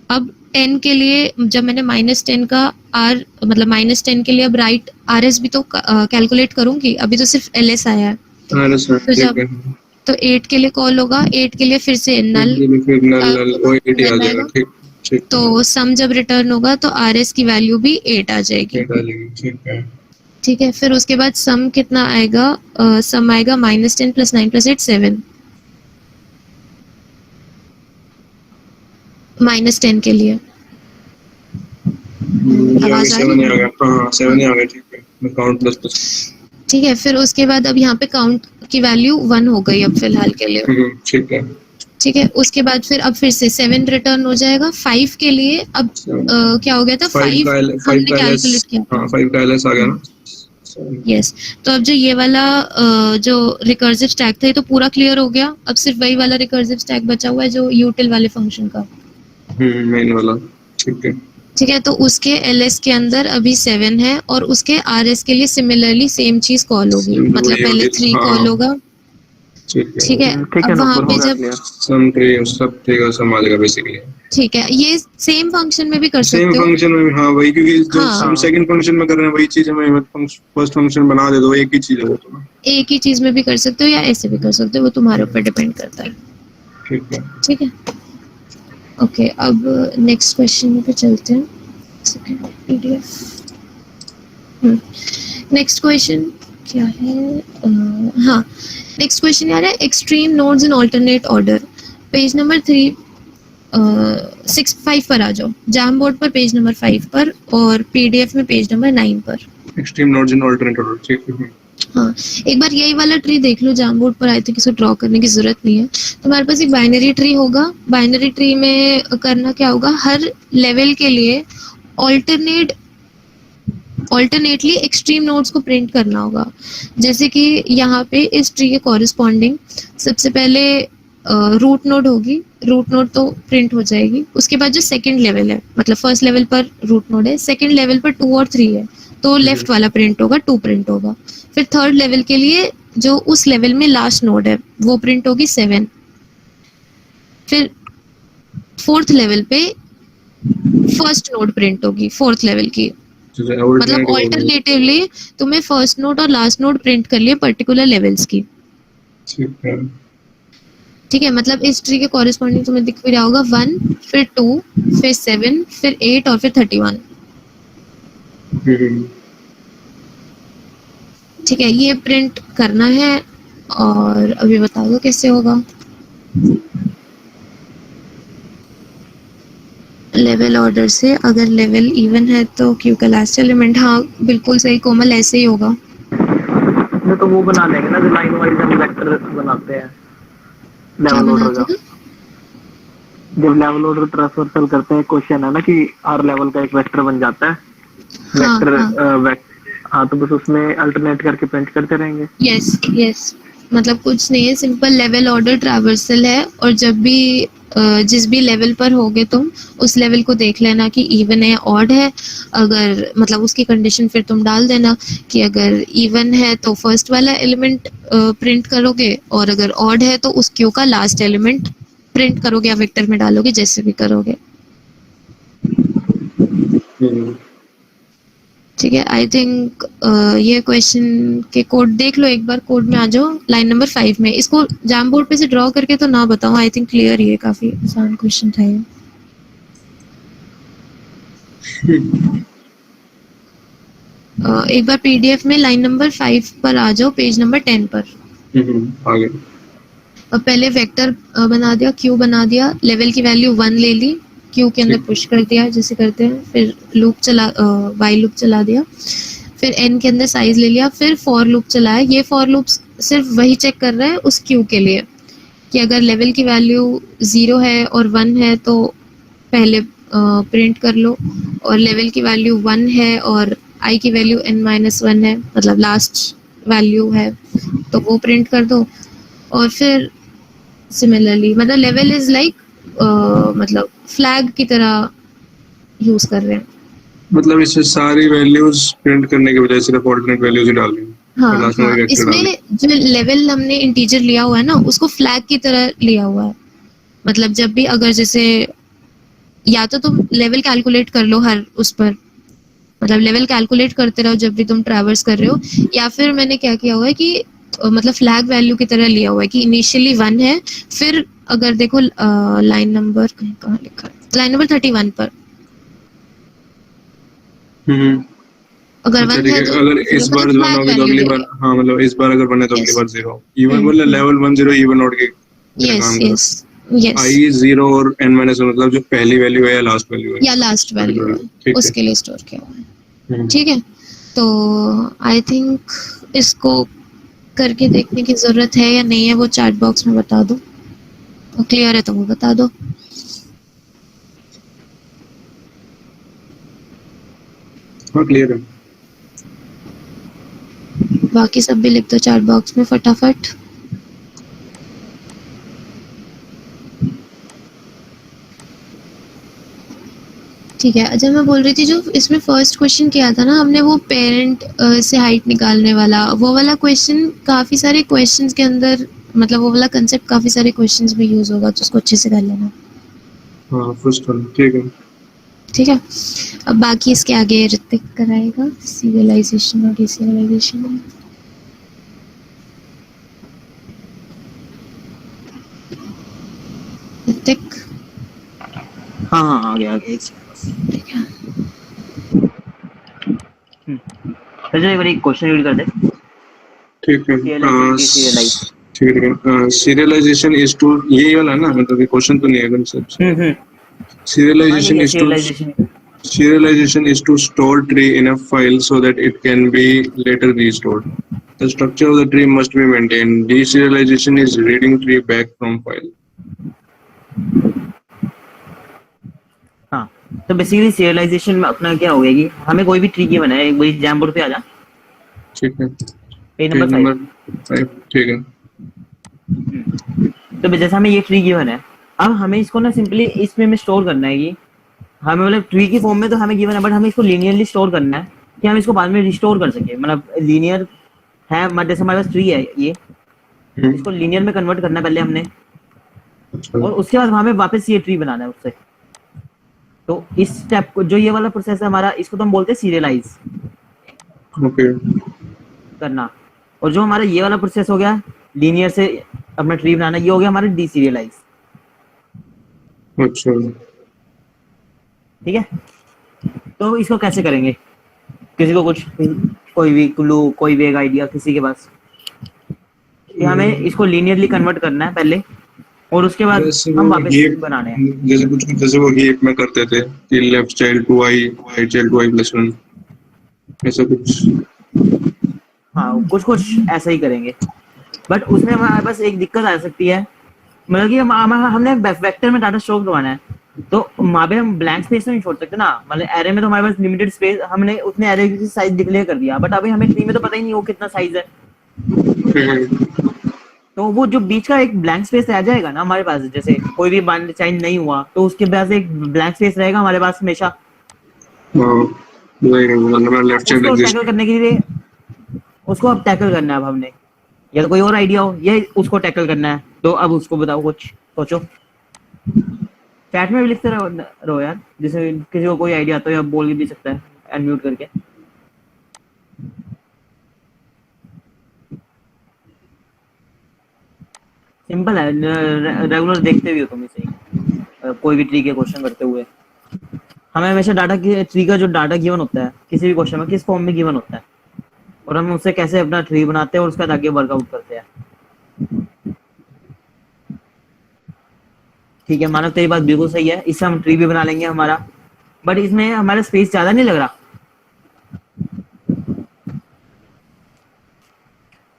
अब 10 के लिए जब मैंने -10 का आर मतलब -10 के लिए अब राइट आरएस भी तो कैलकुलेट करूंगी, अभी तो सिर्फ एलएस आया है। एलएस तो ठीक जब है तो 8 के लिए कॉल होगा, 8 के लिए फिर से नल फिर नल वो 8 आ नल जाएगा आएगा, ठीक ठीक तो सम जब रिटर्न होगा तो आरएस की वैल्यू भी 8 आ जाएगी, 8 आ जाएगी ठीक है ठीक है। फिर उसके बाद सम कितना आएगा, सम आएगा -10 + 9 + 8 7, -10 के लिए। आवाज आ 7 रही आ है? गया हाँ 7 आ गया ठीक है मैं काउंट प्लस ठीक है। फिर उसके बाद अब यहाँ पे काउंट की वैल्यू 1 हो गई अब फिलहाल के लिए, ठीक है ठीक है। उसके बाद फिर अब फिर से 7 रिटर्न हो जाएगा। 5 के लिए अब क्या हो गया था, 5 हमने कैलकुलेट किया था, 5 का एलएस आ गया ना यस। तो अब जो ये वाला जो रिकर्सिव स्टैक था ये तो पूरा क्लियर हो गया, अब सिर्फ वही वाला रिकर्सिव स्टैक बचा हुआ है जो यूटिल वाले फंक्शन का, मेन वाला ठीक है ठीक है। तो उसके एलएस के अंदर अभी 7 है और उसके आरएस के लिए सिमिलरली सेम चीज कॉल होगी, Same मतलब वही पहले होगी 3 हाँ कॉल होगा, ठीक है। ठीक है अब वहाँ नंबर पे हो गया जब क्लियर। सम ट्री सब ट्री का सम आ जाएगा बेसिकली। ठीक है, ये सेम फंक्शन में भी कर सेम सकते हो। फंक्शन में भी, हाँ वही, क्योंकि जो हाँ। हम सेकंड फंक्शन में कर रहे हैं वही चीज हमें फर्स्ट फंक्शन बना दे, तो एक ही चीज है वो तो ना। एक ही चीज में भी कर सकते हो या ऐसे भी कर सकते हो, वो तुम्हारे ऊपर डिपेंड करता है। ठीक है। ठीक है, ओके। अब नेक्स्ट क्वेश्चन पे चलते हैं। Second PDF. नेक्स्ट क्वेश्चन क्या है? हाँ, नेक्स्ट क्वेश्चन यार है एक्सट्रीम नोड्स इन ऑल्टरनेट ऑर्डर। पेज नंबर 6-5 पर आ जाओ। जैम बोर्ड पर पेज नंबर 5 पर और पीडीएफ में पेज नंबर 9 पर। एक्सट्रीम नोड्स इन ऑल्टरनेट ऑर्डर, ठीक है। हाँ, एक बार यही वाला ट्री देख लो जैम बोर्ड पर। आई थिंक इसको ड्रॉ करने की जरूरत नहीं है। तुम्हारे पास एक बाइनरी ट्री होगा। बाइनरी ट्री में करना क्या होगा, हर लेवल के लिए ऑल्टरनेटली एक्सट्रीम नोड्स को प्रिंट करना होगा। जैसे कि यहाँ पे इस ट्री के कॉरिस्पॉन्डिंग सबसे पहले रूट नोड होगी। रूट नोड तो प्रिंट हो जाएगी। उसके बाद जो सेकंड लेवल है, मतलब फर्स्ट लेवल पर रूट नोड है, सेकंड लेवल पर 2 और 3 है, तो लेफ्ट वाला प्रिंट होगा, 2 प्रिंट होगा। फिर थर्ड लेवल के लिए जो उस लेवल में लास्ट नोड है वो प्रिंट होगी 7। फिर फोर्थ लेवल पे फर्स्ट नोड प्रिंट होगी, फोर्थ लेवल की। मतलब ऑल्टरनेटिवली तुम्हें फर्स्ट नोड और लास्ट नोड प्रिंट कर लिए पर्टिकुलर लेवल्स की। ठीक है। ठीक है, मतलब इस ट्री के कॉरिस्पॉन्डिंग तुम्हें दिख भी रहा होगा 1, फिर 2, फिर 7, फिर 8 और फिर 31। ठीक है, ये प्रिंट करना है और अभी बता दो कैसे होगा। लेवल ऑर्डर से, अगर लेवल इवन है तो क्यू का लास्ट एलिमेंट। हाँ बिल्कुल सही कोमल, ऐसे ही होगा। नहीं तो वो बना लेंगे ना जो लाइन वाइज हम वेक्टर बनाते हैं क्या लेवल ऑर्डर बनाते का। हैं? जब लेवल ऑर्डर ट्रांसवर्सल करते हैं क्वेश्चन है ना कि हर लेवल का एक वेक्टर बन जाता है। हाँ, वेक्टर हाँ। हाँ तो बस उसमें अल्टरनेट करके प्रिंट करते रहेंगे। यस, मतलब कुछ नहीं है, सिंपल लेवल ऑर्डर ट्रैवर्सल है। और जब भी जिस भी लेवल पर होगे तुम, उस लेवल को देख लेना कि इवन है ऑड है। अगर मतलब उसकी कंडीशन फिर तुम डाल देना कि अगर इवन है तो फर्स्ट वाला एलिमेंट प्रिंट करोगे, और अगर ऑड है तो उस क्यू का लास्ट एलिमेंट प्रिंट करोगे या वेक्टर में डालोगे, जैसे भी करोगे। ठीक है, आई थिंक ये क्वेश्चन के कोड देख लो एक बार। कोड में आ जाओ लाइन नंबर 5 में। इसको जैम बोर्ड पे से ड्रॉ करके तो ना बताओ, आई थिंक क्लियर ही है, काफी आसान क्वेश्चन था ये। एक बार पीडीएफ में लाइन नंबर 5 पर आ जाओ, पेज नंबर 10 पर। आगे अब पहले वेक्टर बना दिया, क्यू बना दिया, लेवल की वैल्यू 1 ले ली, क्यू के अंदर पुश कर दिया जैसे करते हैं, फिर लूप चला, वाइल लूप चला दिया, फिर एन के अंदर साइज ले लिया, फिर फॉर लूप चलाया। ये फॉर लूप सिर्फ वही चेक कर रहा है उस क्यू के लिए कि अगर लेवल की वैल्यू 0 है और 1 है तो पहले प्रिंट कर लो, और लेवल की वैल्यू 1 है और आई की वैल्यू n-1 है, मतलब लास्ट वैल्यू है, तो वो प्रिंट कर दो। और फिर सिमिलरली, मतलब लेवल इज लाइक मतलब फ्लैग की तरह यूज कर रहे हैं। मतलब इससे सारी वैल्यूज प्रिंट करने के बजाय सिर्फ ऑल्टरनेट वैल्यूज ही डाल देंगे। हाँ, लास्ट में हाँ, वेक्टर डाल देंगे। इसमें जो लेवल हमने इंटीजर लिया हुआ है ना, उसको फ्लैग की तरह लिया हुआ है। मतलब जब भी अगर जैसे, या तो तुम लेवल कैलकुलेट कर लो हर उस पर, मतलब लेवल कैलकुलेट करते रहो जब भी तुम ट्रैवर्स कर रहे हो, या फिर मैंने क्या किया हुआ है कि मतलब फ्लैग वैल्यू की तरह लिया हुआ है कि इनिशियली 1 है, फिर अगर देखो लाइन नंबर कहाँ लिखा है, लाइन नंबर 31 पर अगर अच्छा 1 ठीक है है, तो अगर इस बार मतलब 1 फ्लैग होगी तो वैल्यू अगली ले बार, लिया। हाँ मतलब इस बार अगर बने तो अगली Yes. बार 0। इवन मतलब लेवल 1 0 इवन ऑड के यस, काम करो। यस, यस, आई 0 और n-1 मतलब जो पहली वैल्यू है या लास्ट वैल्यू है या लास्ट वैल्यू है, ठीक है। उसके लिए स्टोर किया हुआ है। हम्म। ठीक है, तो आई थिंक इसको करके देखने की जरूरत है या नहीं है वो चैट बॉक्स में बता दो, तो क्लियर है तो वो बता दो। हाँ क्लियर है। बाकी सब भी लिख दो चैट बॉक्स में फटाफट। ठीक है, अच्छा मैं बोल रही थी जो इसमें फर्स्ट क्वेश्चन किया था ना हमने, वो पेरेंट से हाइट निकालने वाला, वो वाला क्वेश्चन काफी सारे क्वेश्चंस के अंदर मतलब वो वाला कंसेप्ट काफी सारे क्वेश्चंस में यूज होगा, तो उसको अच्छे से कर लेना। हाँ फर्स्ट वन ठीक है। ठीक है, अब बाकी इसके आगे ऋतिक कराएगा सिविलाइजेशन और डिसिविलाइजेशन। ऋतिक, हाँ हाँ आ गया एक सेकंड। ठीक है। तो एक बार एक क्वेश्चन रीड कर दे। ठीक है serialize. ठीक है। सीरियलाइजेशन इज टू, ये वाला ना, मतलब ये क्वेश्चन तो नहीं है कंसेप्ट। हाँ Serialization ये is to serialization। serialization is to store tree in a file so that it can be later restored. The structure of the tree must be maintained. Deserialization is reading tree back from file. हाँ तो basically serialization में अपना क्या हो गया कि हमें कोई भी ट्री की बनाए, एक बार एग्जाम बोर्ड पे आ जा, ठीक है। Page page number 5। नंबर 5 ठीक है। तो जैसे हमें ये ट्री गिवन है, अब हमें इसको ना सिंपली इसमें में स्टोर करना है कि हमें मतलब ट्री की फॉर्म में तो हमें गिवन है, बट हमें इसको लीनियरली स्टोर करना है कि हम इसको बाद में रिस्टोर कर सके। मतलब लीनियर है, मतलब जैसे हमारे पास ट्री है ये, इसको लीनियर में कन्वर्ट करना है पहले हमने, अच्छा और उसके बाद हमें वापस ये ट्री बनाना है उससे। तो इस स्टेप को, जो ये वाला प्रोसेस है हमारा, इसको तो हम बोलते हैं सीरियलाइज ओके करना। और जो हमारा ये वाला प्रोसेस हो गया लीनियर से अपना ट्री बनाना, ये हो गया हमारा डीसीरियलाइज। अच्छा ठीक है, तो इसको कैसे करेंगे? किसी को कुछ, कोई भी क्लू, कोई भी एक आइडिया किसी के पास? कि हमें इसको लीनियरली कन्वर्ट करना है पहले, और उसके बाद जैसे हम वो वापस हीप, बनाने हैं। जैसे कुछ जैसे वो हीप में करते थे कि left child two i, right child two i plus 1, ऐसा कुछ। हाँ कुछ कुछ ऐसा ही करेंगे, बट उसमें हमारे पास एक दिक्कत आ सकती है। मतलब कि हमने वेक्टर में डाटा स्टोर करवाना है, तो वहाँ पे हम ब्लैंक स्पेस तो नहीं छोड़ सकते ना। मतलब एरे में तो हमारे पास लिमिटेड स्पेस, हमने उतने एरे की साइज डिक्लेयर कर दिया, बट अभी हमें ट्री में तो पता ही नहीं वो कितना साइज है। तो वो जो बीच का एक ब्लैंक स्पेस रह जाएगा ना हमारे पास, जैसे कोई भी बाइंड चेंज नहीं हुआ तो उसके बाद एक ब्लैंक स्पेस रहेगा हमारे पास हमेशा। मतलब लेफ्ट चाइल्ड उसको एग्जिस्ट। टैकल करने के लिए, उसको अब टैकल करना है अब हमने, या तो कोई और आइडिया हो, ये उसको टैकल करना है। तो अब उसको बताओ, कुछ सोचो। चैट में भी लिखते रहो यार, जैसे किसी को कोई आइडिया तो या बोल भी सकता है अनम्यूट करके। सिंपल है, रेगुलर देखते भी हो तुम इसे ही। कोई भी ट्री के क्वेश्चन करते हुए हमें हमेशा डाटा की, ट्री का जो डाटा गिवन होता है किसी भी क्वेश्चन में, किस फॉर्म में गिवन होता है, और हम उससे कैसे अपना ट्री बनाते हैं और उसका आगे वर्कआउट करते हैं। ठीक है, मानो तेरी बात बिल्कुल सही है, इससे हम ट्री भी बना लेंगे हमारा, बट इसमें हमारा स्पेस ज्यादा नहीं लग रहा,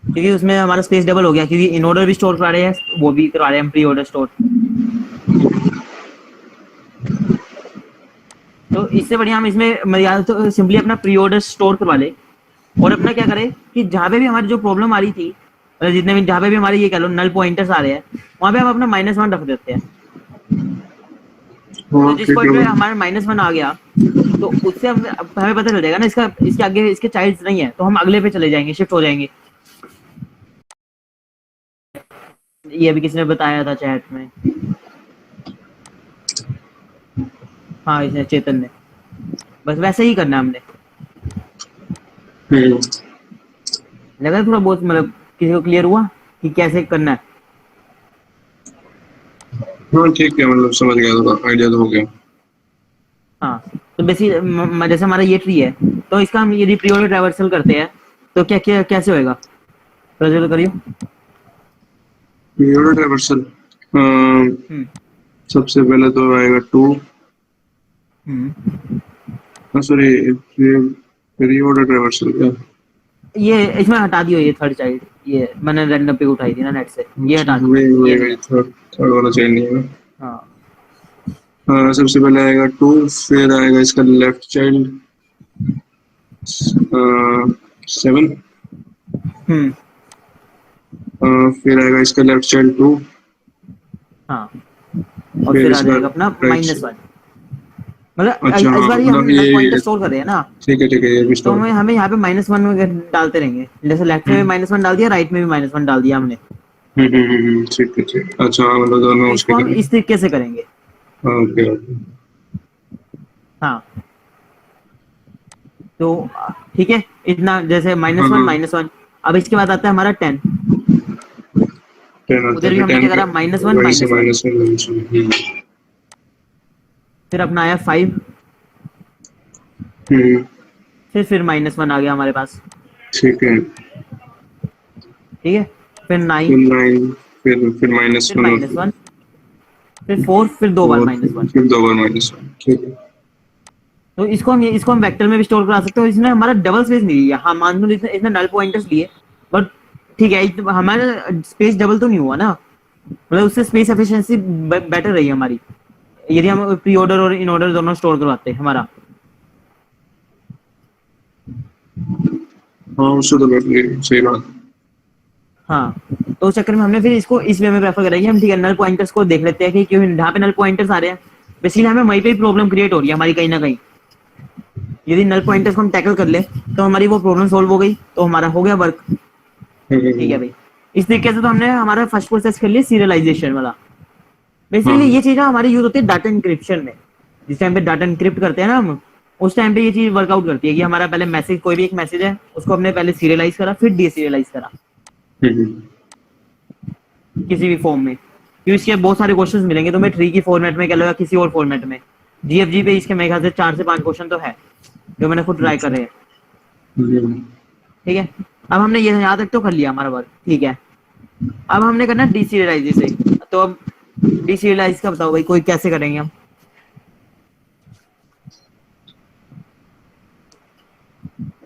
क्योंकि उसमें हमारा स्पेस डबल हो गया, क्योंकि इन ऑर्डर भी स्टोर करा रहे हैं, वो भी करवा रहे हैं हम प्री ऑर्डर स्टोर। तो इससे बढ़िया हम इसमें या तो सिंपली अपना प्री ऑर्डर स्टोर करवा ले, और अपना क्या करें कि जहाँ पे भी हमारी जो प्रॉब्लम आ रही थी, मतलब जितने भी जहाँ पे भी हमारे ये कह लो नल पॉइंटर्स आ रहे हैं, वहाँ पे हम अपना -1 रख देते हैं। तो जिस पॉइंट पे हमारा -1 आ गया, तो उससे हमें पता चल जाएगा ना इसका, इसके आगे इसके चाइल्ड्स नहीं है, तो हम अगले पे चले जाएंगे, शिफ्ट हो जाएंगे। ये अभी किसी ने बताया था चैट में, हाँ इसने, चेतन ने। बस वैसे ही करना हमने। लगा थोड़ा बहुत, मतलब किसी को क्लियर हुआ कि कैसे करना है? हाँ ठीक है, मतलब समझ गया, तो आइडिया तो हो गया। हाँ तो बेसिक जैसे हमारा ये ट्री है, तो इसका हम यदि प्री ऑर्डर ट्रैवर्सल करते हैं तो क्या क्या कैसे होएगा? प्रज्वल करियो। पीरियड रिवर्सल, सबसे पहले तो आएगा 2, सॉरी पीरियड रिवर्सल क्या, ये इसमें हटा दियो, ये थर्ड चाइल्ड, ये मैंने रैंडम पे उठाई थी ना नेट से, ये हटा दियो। ये थर्ड वाला चेंज नहीं है। हाँ हाँ सबसे पहले आएगा 2, फिर आएगा इसका लेफ्ट चाइल्ड 7, फिर आएगा इसका लेफ्ट चाइल्ड 2, हाँ, और फिर आ जाएगा अपना -1। मतलब अच्छा इस हाँ, बार ये हम नल पॉइंटर स्टोर कर रहे हैं ना, ठीक है ये भी तो हमें यहाँ पे -1 डालते रहेंगे। जैसे लेफ्ट में भी -1 डाल दिया, राइट में भी -1 डाल दिया हमने, ठीक है ठीक। अच्छा मतलब दोनों तो उसके इसको हम करें। इस तरीके से करेंगे। Okay okay. हाँ तो ठीक है, इतना जैसे माइनस वन हाँ माइनस वन। अब इसके बाद आता है हमारा 10। 10 आता उधर भी है, हमने 10 क्या करा, माइनस वन वहीं से माइनस वन। -1 फिर अपना आया 5। हम्म, फिर माइनस वन आ गया हमारे पास। ठीक है। ठीक है, फिर 9। फिर 9, फिर फिर -1 माइनस वन। फिर 4, फिर दो बार और माइनस वन। फिर 2 बार -1, ठीक है। तो इसको हम वेक्टर में भी स्टोर करा सकते हो। इसने हमारा डबल स्पेस नहीं लिया। हाँ मान लो इसने नल पॉइंटर्स लिए, बट ठीक है हमारा स्पेस डबल तो नहीं हुआ ना, मतलब उससे स्पेस एफिशिएंसी बेटर रही हमारी यदि हम प्री ऑर्डर और इन ऑर्डर दोनों स्टोर करवाते हैं हमारा। हाँ उससे तो बेटर, सही बात। हाँ तो उस चक्कर में हमने फिर इसको इस वे में प्रेफर करा कि हम ठीक है नल पॉइंटर्स को देख लेते हैं कि क्यों जहाँ पे नल पॉइंटर्स आ रहे हैं बेसिकली हमें वहीं पे ही प्रॉब्लम क्रिएट हो रही है हमारी कहीं ना कहीं। यदि नल पॉइंटर्स को हम टैकल कर ले तो हमारी वो प्रॉब्लम सोल्व हो गई, तो हमारा हो गया वर्क। ठीक है भाई, इस तरीके से तो हमने हमारा फर्स्ट प्रोसेस कर लिया सीरियलाइजेशन वाला। बेसिकली हाँ ये चीज हमारी यूज होती है डाटा इंक्रिप्शन में। जिस टाइम पे डाटा इंक्रिप्ट करते हैं ना हम, उस टाइम पे ये चीज वर्कआउट करती है कि हमारा पहले मैसेज, कोई भी एक मैसेज है उसको हमने पहले सीरियलाइज करा फिर डीसीरियलाइज करा किसी भी फॉर्म में। क्योंकि इसके बहुत सारे क्वेश्चंस मिलेंगे तुम्हें ट्री की फॉर्मेट में, कह लो या किसी और फॉर्मेट में। जीएफजी पे इसके मेरे ख्याल से 4 से 5 क्वेश्चन तो है जो मैंने खुद ट्राई कर रहे हैं। ठीक है, अब हमने ये यहाँ तक तो कर लिया हमारा वर्क। ठीक है, अब हमने करना डीसीरियलाइज से। तो अब डीसीरियलाइज का बताओ भाई, कोई कैसे करेंगे हम?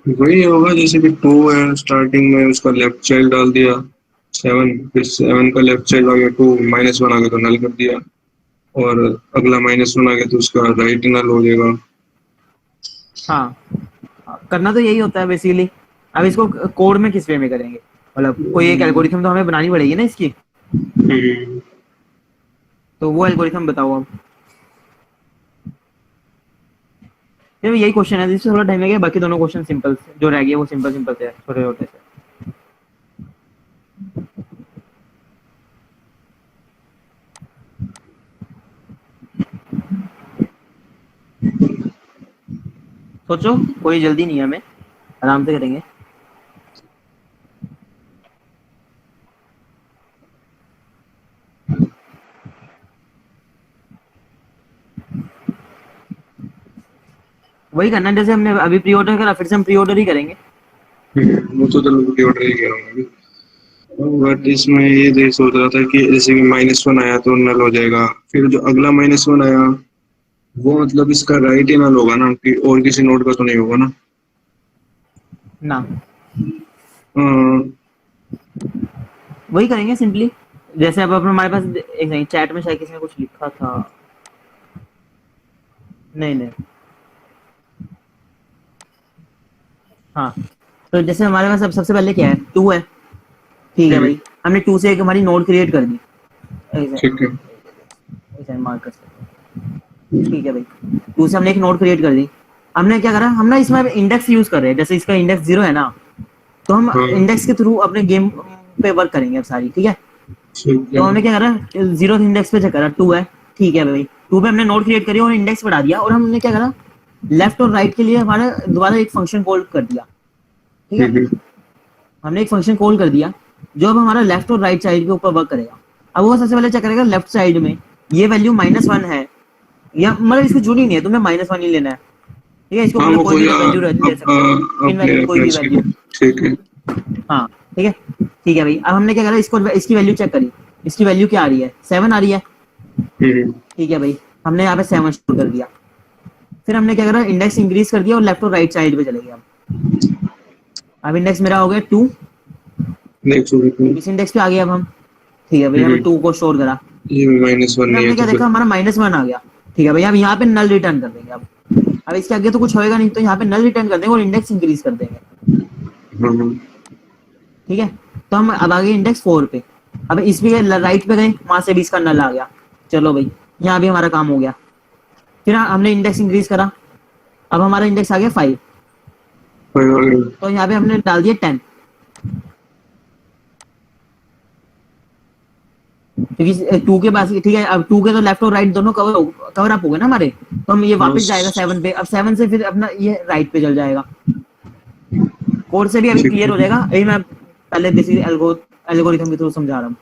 वही होगा जैसे कि 2 है, स्टार्टिंग में उसका लेफ्ट चाइल्ड डाल दिया 7, फिर 7 का लेफ्ट चाइल्ड आ गया 2, -1 आ गया तो नल कर दिया, और अगला -1 आ गया तो उसका राइट नल हो जाएगा। हाँ करना तो यही होता है बेसिकली। अब इसको कोड में किस वे में करेंगे, मतलब कोई एक एल्गोरिथम तो हमें बनानी पड़ेगी ना इसकी। तो वो एल्गोरिथम बताओ अब। फिर यही क्वेश्चन है जिससे थोड़ा टाइम लगेगा, बाकी दोनों क्वेश्चन सिंपल जो रह गए वो सिंपल सिंपल से छोटे छोटे से। सोचो, कोई जल्दी नहीं है, हमें आराम से करेंगे। वही करना है जैसे हमने अभी प्री ऑर्डर करा, फिर से हम प्री ऑर्डर ही करेंगे। वो तो चलो ऑर्डर ही कह रहा हूँ अभी। बट इसमें ये देख सोच रहा था कि जैसे कि -1 आया तो नल हो जाएगा, फिर जो अगला -1 आया वो मतलब इसका राइट ही नल होगा ना, कि और किसी नोड का तो नहीं होगा ना। ना हाँ, वही करेंगे सिंपली। जैसे अब अपने हमारे पास एक नहीं, चैट में शायद किसी ने कुछ लिखा था। नहीं नहीं, हाँ तो जैसे हमारे पास अब सबसे पहले क्या है, 2 है। ठीक है भाई, हमने 2 से एक हमारी नोड क्रिएट कर दी। ठीक है। ऐसे मार्कर से। ठीक है भाई, 2 से हमने एक नोड क्रिएट कर दी। हमने क्या करा, हम ना इसमें इंडेक्स यूज कर रहे हैं, जैसे इसका इंडेक्स 0 है ना, तो हम हाँ इंडेक्स के थ्रू अपने गेम पे वर्क करेंगे अब सारी। ठीक है, ठीक तो है। हमने क्या करा, 0 इंडेक्स पे चेक करा 2 है। ठीक है भाई, 2 पे हमने नोड क्रिएट करी और इंडेक्स बढ़ा दिया, और हमने क्या करा, लेफ्ट और राइट के लिए हमारा दोबारा एक फंक्शन कॉल कर दिया। ठीक है, हमने एक फंक्शन कॉल कर दिया जो अब हमारा लेफ्ट और राइट साइड के ऊपर वर्क करेगा। अब वो सबसे पहले चेक करेगा लेफ्ट साइड में ये वैल्यू -1 है, या मतलब इसको जरूरी नहीं है तुम्हें -1 ही लेना है। ठीक है, इसको हाँ मतलब वो कोई कोई भी वैल्यू ले सकते हो, अपने इनवैलिड कोई अपने भी इसकी। वैल्यू। ठीक है। हाँ ठीक है, ठीक है भाई, अब हमने क्या करा, इसको इसकी वैल्यू चेक करी। इसकी वैल्यू क्या आ रही है, 7 आ रही है। ठीक है भाई, हमने यहाँ पे 7 स्टोर कर दिया। फिर हमने क्या करा, इंडेक्स इंक्रीज कर दिया और लेफ्ट और राइट साइड पे चले गए। अब इंडेक्स मेरा हो गया 2, इस इंडेक्स पे आ गया अब हम। ठीक है भाई, हमने 2 को स्टोर करा। ये -1 फिर नहीं है हमने क्या तो फिर। देखा, हमारा -1 आ गया। ठीक है भाई, अब यहाँ पे नल रिटर्न कर देंगे। अब इसके आगे तो कुछ होएगा नहीं, तो यहाँ पे नल रिटर्न कर देंगे और इंडेक्स इंक्रीज कर देंगे। हाँ ठीक है, तो हम अब आगे इंडेक्स 4 पे। अब इस पे राइट पे गए, वहां से भी इसका नल आ गया। चलो भाई, यहाँ भी हमारा काम हो गया। फिर हमने इंडेक्स इंक्रीज करा, अब हमारा इंडेक्स आ गया 5। तो यहाँ पे हमने डाल दिया 10। क्योंकि 2 के पास ठीक है, अब 2 के तो लेफ्ट और राइट दोनों कवर अप हो गए ना हमारे, तो हम ये वापस जाएगा 7 पे, अब 7 से फिर अपना ये राइट पे चल जाएगा। कोड से भी अभी ठीक क्लियर है। हो जाएगा, अभी मैं पहले बेसिक एल्गोरिथम के थ्रू समझा रहा हूँ।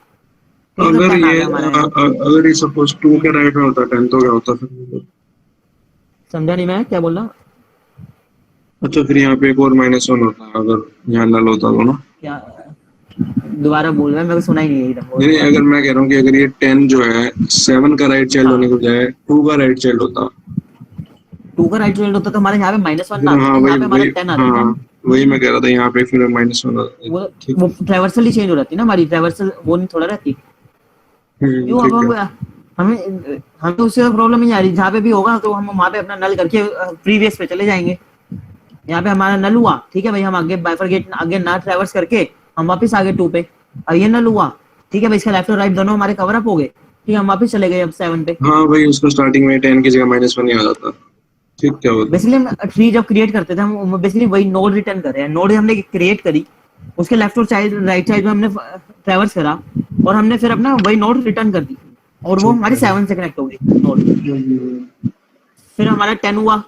ठीक है, तो अगर 10 आ ये गया हमारा यहाँ। अगर ये सपोज 2 के राइट में होता 10 तो क्या होता फिर? समझा नहीं मैं क्या बोल रहा हूँ। अच्छा फिर यहाँ पे एक और -1 होता है अगर यहाँ नल होता तो ना। क्या दोबारा बोल रहा है, मेरे को सुना ही नहीं है एकदम, बोल नहीं थोड़ा। अगर मैं कह रहा हूँ कि अगर ये 10 जो है 7 का राइट चाइल्ड होने हाँ, के बजाय 2 का राइट चाइल्ड होता 2 का राइट चाइल्ड होता तो हमारे यहाँ पे -1 ना फिर आता हाँ ना, वही यहाँ पे हमारा वही 10 आता हाँ था। वही मैं कह रहा था यहाँ पे फिर -1 होता। वो ठीक वो है। ट्रैवर्सल ही चेंज हो जाती ना हमारी, ट्रैवर्सल वो नहीं थोड़ा रहती। क्यों अब ठीक है। हमें हमें उससे प्रॉब्लम नहीं आ रही, जहाँ पे भी होगा तो हम वहाँ पे अपना नल करके प्रीवियस पे चले जाएंगे। यहाँ पे हमारा नल हुआ, ठीक है भाई, हम आगे बाइफरगेट आगे ना ट्रैवर्स करके हम वापस आ गए 2 पे। और ये नल हुआ, ठीक है भाई, इसका लेफ्ट और राइट दोनों हमारे कवर अप हो गए, ठीक है, हम वापस चले गए अब 7 पे। हाँ भाई उसको स्टार्टिंग में 10 की जगह -1 ही आ जाता। ठीक क्या होता। बेसिकली हम ट्री जब क्रिएट करते थे हम बेसिकली वही नोड रिटर्न कर रहे हैं, नोड हमने क्रिएट करी, उसके लेफ्ट और साइड राइट साइड में हमने ट्रैवर्स करा और हमने फिर अपना वही नोड रिटर्न कर दी, और वो ठीक हमारी है। 7 से कनेक्ट हो गई नोड। फिर हमारा 10 हुआ,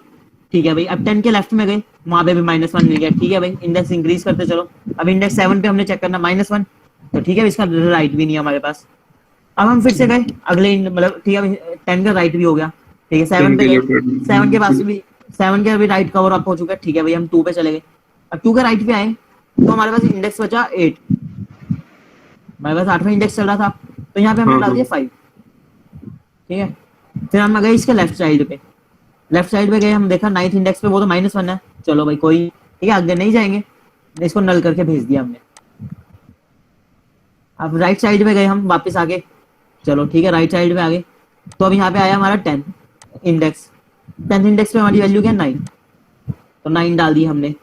ठीक है भाई, अब 10 के लेफ्ट में गए, वहां पे भी -1 मिल गया, ठीक है भाई, इंडेक्स इंक्रीज करते चलो। अब इंडेक्स 7 पे हमने चेक करना -1, तो ठीक है, इसका राइट भी नहीं है हमारे पास। अब हम फिर से गए अगले मतलब ठीक है 10 का राइट भी हो गया, ठीक है, 7 10 पे के गए, लेफ्ट। 7 के पास भी 7 के अभी राइट कवर अप हो चुका है, ठीक है भाई, हम 2 पे चले गए। अब 2 के राइट पे आए तो हमारे पास इंडेक्स बचा 8, हमारे पास 8वां इंडेक्स चल रहा था, तो यहाँ पे हमने हाँ डाल हाँ। दिया 5, ठीक है। फिर हम गए इसके लेफ्ट साइड पे, लेफ्ट साइड पे गए, हम देखा 9th इंडेक्स पे वो तो -1 है, चलो भाई कोई, ठीक है, आगे नहीं जाएंगे, इसको नल करके भेज दिया हमने। अब राइट साइड पे गए हम वापस आगे, चलो ठीक है, राइट साइड पे आ गए, तो अब यहाँ पे आया हमारा 10 इंडेक्स, 10th इंडेक्स पे हमारी वैल्यू क्या 9, तो 9 डाल दी हमने।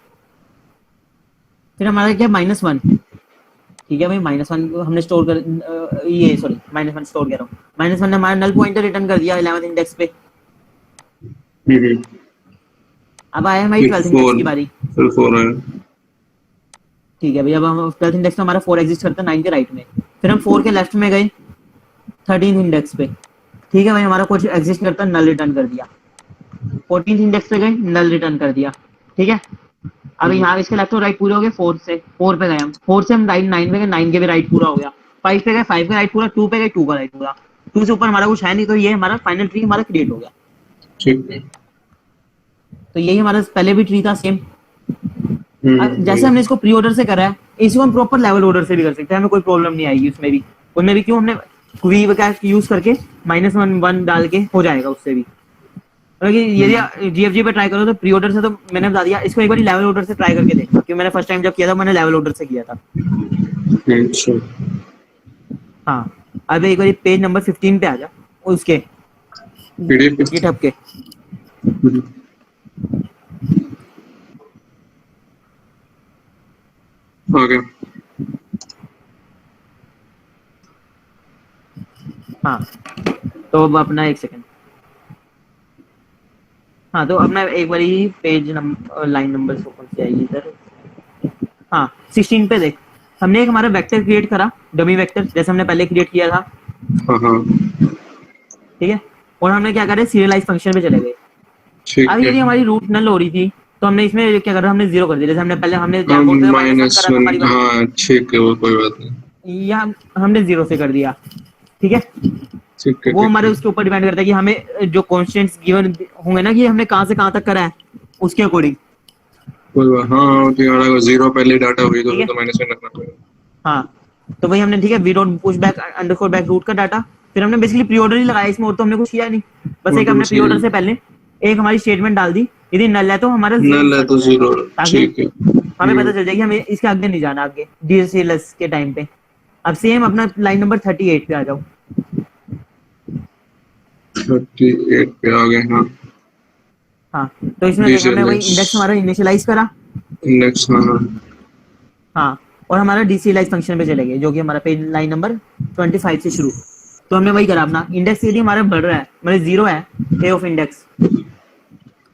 फिर हमारा क्या -1, ठीक है भाई, -1 को हमने स्टोर कर ये सॉरी -1 स्टोर कर रहा हूँ, -1 ने हमारा नल पॉइंटर रिटर्न कर दिया 11th इंडेक्स पे। हम्म। अब आया हमारी फिर 12th इंडेक्स 4 की बारी, फिर 4 है। ठीक है भाई, अब हम 12th इंडेक्स में हमारा 4 एग्जिस्ट करता है 9 के राइट में, फिर हम 4 के लेफ्ट में गए 13th इंडेक्स पे, ठीक है भाई, हमारा कुछ एग्जिस्ट करता नल रिटर्न कर दिया। 14th इंडेक्स पे गए, नल रिटर्न कर दिया, ठीक है। अब यहाँ इसके लेफ्ट और राइट पूरे हो गए, 4 से 4 पे गए हम, 4 से हम राइट 9 पे गए, 9 के भी राइट पूरा हो गया, 5 पे गए, 5 का राइट पूरा, 2 पे गए, 2 का राइट पूरा, 2 से ऊपर हमारा कुछ है नहीं, तो ये हमारा फाइनल ट्री हमारा क्रिएट हो गया। ठीक है। तो यही हमारा पहले भी ट्री था सेम। जैसे हमने इसको प्री ऑर्डर से करा है, इसको हम प्रॉपर लेवल ऑर्डर से भी कर सकते हैं, हमें कोई प्रॉब्लम नहीं आएगी उसमें भी। उनमें भी क्यों, हमने वी वगैरह यूज करके -1 डाल के हो जाएगा उससे भी। यदि जीएफजी पे ट्राई करो तो प्री ऑर्डर से तो मैंने बता दिया, इसको एक बार लेवल ऑर्डर से ट्राई करके देखना, क्योंकि मैंने फर्स्ट टाइम जब किया था मैंने लेवल ऑर्डर से किया था। अच्छा। हाँ, अब एक बार पेज नंबर 15 पे आ जा, उसके पीडीएफ पे। गिटहब के। आ गया। हाँ, तो अब अपना एक सेकंड, हाँ, तो अपना एक बार पेज नंबर लाइन नंबर कौन सी आएगी इधर, हाँ 16 पे देख, हमने एक हमारा वेक्टर क्रिएट करा, डमी वेक्टर, जैसे हमने पहले क्रिएट किया था, हाँ हाँ। ठीक है, और हमने क्या करा, सीरियलाइज फंक्शन पे चले गए। ठीक अब है। यदि हमारी रूट नल हो रही थी तो हमने इसमें क्या करा, हमने 0 कर दिया, जैसे हमने पहले हमने हाँ जैमबोर्ड पे -1 करा था हमारी -1 बारी, हाँ ठीक है वो कोई बात नहीं। या हमने 0 से कर दिया, ठीक है। ठीक है। वो ठीक हमारे है उसके ऊपर डिपेंड करता है कि हमें जो कॉन्स्टेंट्स गिवन होंगे ना, कि हमने कहाँ से कहाँ तक करा है, उसके अकॉर्डिंग। कोई बात हाँ तो यहाँ 0 पहले डाटा हुई तो ठीक फिर है, तो -1 रखना पड़ेगा। हाँ, तो वही हमने, ठीक है, we don't push back underscore back root का डाटा, फिर हमने बेसिकली प्री ऑर्डर ही लगाया इसमें, और तो हमने कुछ किया नहीं, बस और एक तो हमने प्री ऑर्डर सही से पहले एक हमारी स्टेटमेंट डाल दी, यदि नल है तो हमारा 0 नल है तो 0। ताकि ठीक है। हमें पता चल जाए कि हमें इसके आगे नहीं जाना, आगे डीसीएलएस के टाइम पे। अब सेम अपना लाइन नंबर 38 पे आ जाओ। 38 पे आ गए। हाँ हाँ, तो इसमें देख हमने वही DCLS इंडेक्स हमारा इनिशियलाइज करा, इंडेक्स। हाँ हाँ। हाँ, और हमारा डीसीएलआइज फंक्शन पे चले गए, जो कि हमारा पेज लाइन नंबर 25 से शुरू। तो हमने वही करा, अपना इंडेक्स यदि हमारा बढ़ रहा है, मतलब 0 है, ए ऑफ इंडेक्स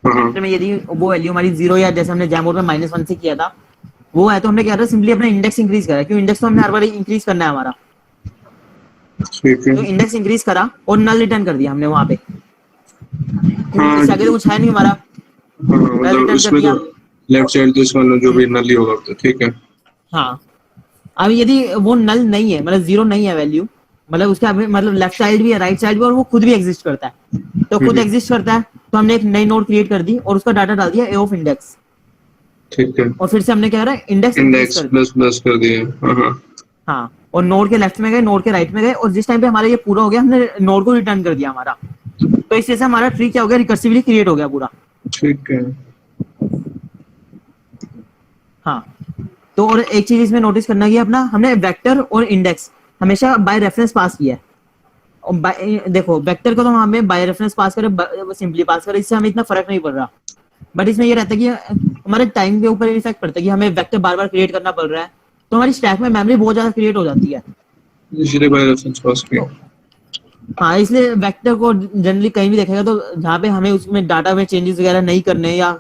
हाँ हाँ। में यदि वो वैल्यू हमारी 0 या जैसे हमने जैमबोर्ड में -1 से किया था वो है, तो हमने क्या करा, सिंपली अपना इंडेक्स इंक्रीज करा, क्यों, इंडेक्स तो हमने हर बार इंक्रीज करना है हमारा, ठीक है। तो इंडेक्स इंक्रीज करा और नल रिटर्न कर दिया हमने वहां पे, क्योंकि हाँ इससे आगे तो कुछ है नहीं हमारा, हाँ, नल मतलब रिटर्न कर उसमें दिया। तो लेफ्ट साइड तो इसका मतलब जो भी नली होगा तो ठीक है। हाँ, अब यदि वो नल नहीं है, मतलब जीरो नहीं है वैल्यू, मतलब उसका मतलब लेफ्ट साइड भी है, राइट साइड भी, और वो खुद भी एग्जिस्ट करता है, तो खुद एग्जिस्ट करता है, तो हमने एक नई नोड क्रिएट कर दी और उसका डाटा डाल दिया ए ऑफ इंडेक्स, ठीक है। और फिर से हमने क्या करा, इंडेक्स इंक्रीज इंडेक्स कर दिया। प्लस प्लस कर दिए। हाँ हाँ। हाँ, और नोड के लेफ्ट में गए, नोड के राइट में गए, और जिस टाइम पे हमारा ये पूरा हो गया, हमने नोड को रिटर्न कर दिया हमारा। तो इस वजह से हमारा ट्री क्या हो गया, रिकर्सिवली क्रिएट हो गया पूरा। ठीक है। हाँ, तो और एक चीज इसमें नोटिस करना कि अपना हमने वेक्टर और इंडेक्स हमेशा बाय रेफरेंस पास किया है। और देखो, वेक्टर को तो हमें बाय रेफरेंस पास करें, सिंपली पास करें, इससे हमें इतना फर्क नहीं पड़ रहा। बट इसमें ये रहता है कि हमारे टाइम के ऊपर इफेक्ट पड़ता है कि हमें वेक्टर बार बार क्रिएट करना पड़ रहा है, तो हमारी स्टैक में मेमोरी बहुत ज्यादा क्रिएट हो जाती है। इसलिए बाय रेफरेंस पास किया। तो हाँ, इसलिए वेक्टर को जनरली कहीं भी देखेगा तो जहाँ पे हमें उसमें डाटा में चेंजेस वगैरह नहीं करने, या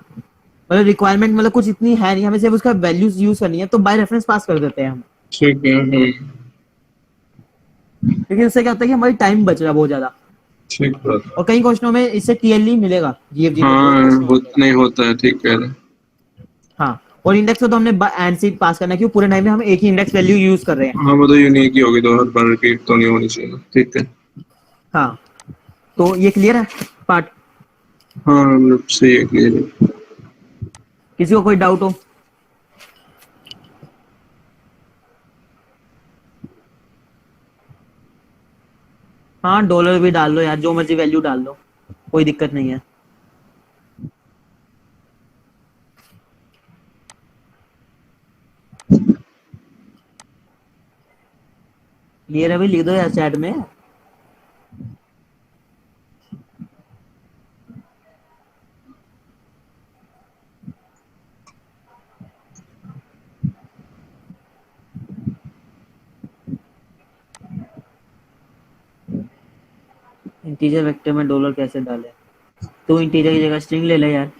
मतलब रिक्वायरमेंट मतलब कुछ इतनी है नहीं, हमें सिर्फ उसका वैल्यूज यूज करनी है, तो बाय रेफरेंस पास कर देते हैं हम। ठीक है। क्योंकि उससे क्या होता है कि हमारी टाइम बच रहा है बहुत ज्यादा। ठीक बात। और कई क्वेश्चनों में इससे टीएलई मिलेगा, जीएफजी में बहुत हाँ क्वेश्चन होते हैं। नहीं होता है, ठीक कह रहे हैं। हाँ, और इंडेक्स को तो हमने एंड से पास करना है, क्योंकि पूरे टाइम में हम एक ही इंडेक्स वैल्यू यूज कर रहे हैं। हाँ मतलब यूनिक ही होगी तो हर बार रिपीट तो नहीं होनी चाहिए। ठीक है। हाँ, तो ये क्लियर है पार्ट? हाँ मतलब सही है, क्लियर है। किसी को कोई डाउट हो? हाँ, डॉलर भी डाल लो यार, जो मर्जी वैल्यू डाल लो, कोई दिक्कत नहीं है। क्लियर है भाई, लिख दो यार चैट में। इंटीजर वेक्टर में डॉलर कैसे डाले? तो इंटीजर की जगह स्ट्रिंग ले ले यार।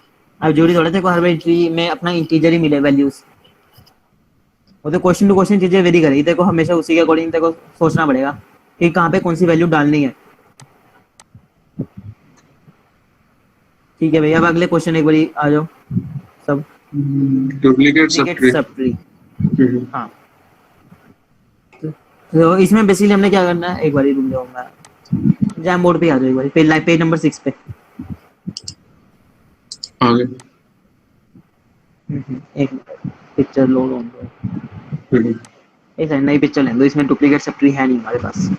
अब जरूरी थोड़ा तेरे को हर बार ट्री में अपना इंटीजर ही मिले वैल्यूज, वो तो क्वेश्चन टू क्वेश्चन चीजें वेरी करेगी, तेरे को हमेशा उसी के अकॉर्डिंग तेरे को सोचना पड़ेगा कि कहाँ पे कौन सी वैल्यू डालनी है। ठीक है भैया, अब अगले क्वेश्चन एक बारी आ जाओ सब। डुप्लीकेट डुप्लीकेट सब सब ट्री। हाँ, तो इसमें बेसिकली हमने क्या करना है, एक बारी रुक जाऊंगा, जैम बोर्ड पे आ जाओ एक बारी, पेज नंबर 6 पे। आगे। एक पिक्चर लोड होने दो, एक नई पिक्चर लेने दो, इसमें डुप्लीकेट सब ट्री है नहीं हमारे पास।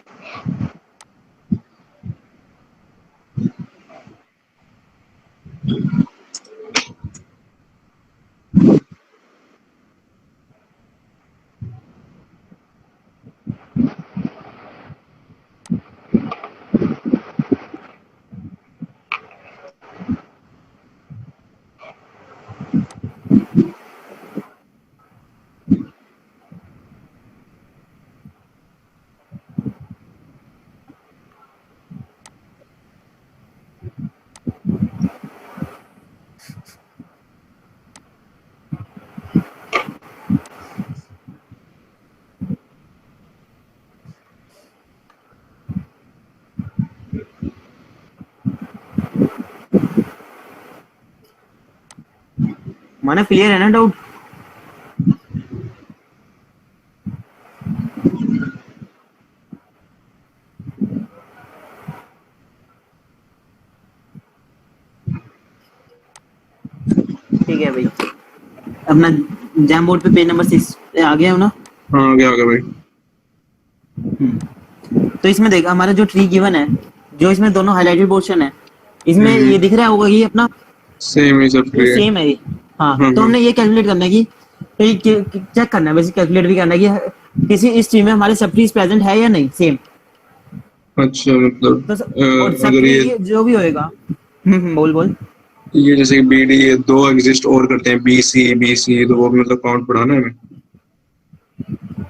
माना क्लियर है ना डाउट? ठीक है भाई, अपना जैम बोर्ड पे पेज नंबर 6 पे आ गया हो ना? हाँ आ गया भाई। तो इसमें देख, हमारा जो ट्री गिवन है, जो इसमें दोनों हाईलाइटेड पोर्शन है, इसमें ये दिख रहा होगा ये अपना सेम ही सब ट्री है। सेम है ये। हाँ, तो हमने ये कैलकुलेट करना है कि चेक करना है, बेसिक कैलकुलेट भी करना है कि किसी इस ट्री में हमारे सब ट्रीज प्रेजेंट है या नहीं सेम। अच्छा मतलब तो और सब अगर ट्री जो भी होएगा, बोल बोल। ये जैसे बी डी ये दो एग्जिस्ट और करते हैं, बी सी तो वो भी मतलब काउंट बढ़ाना है हमें।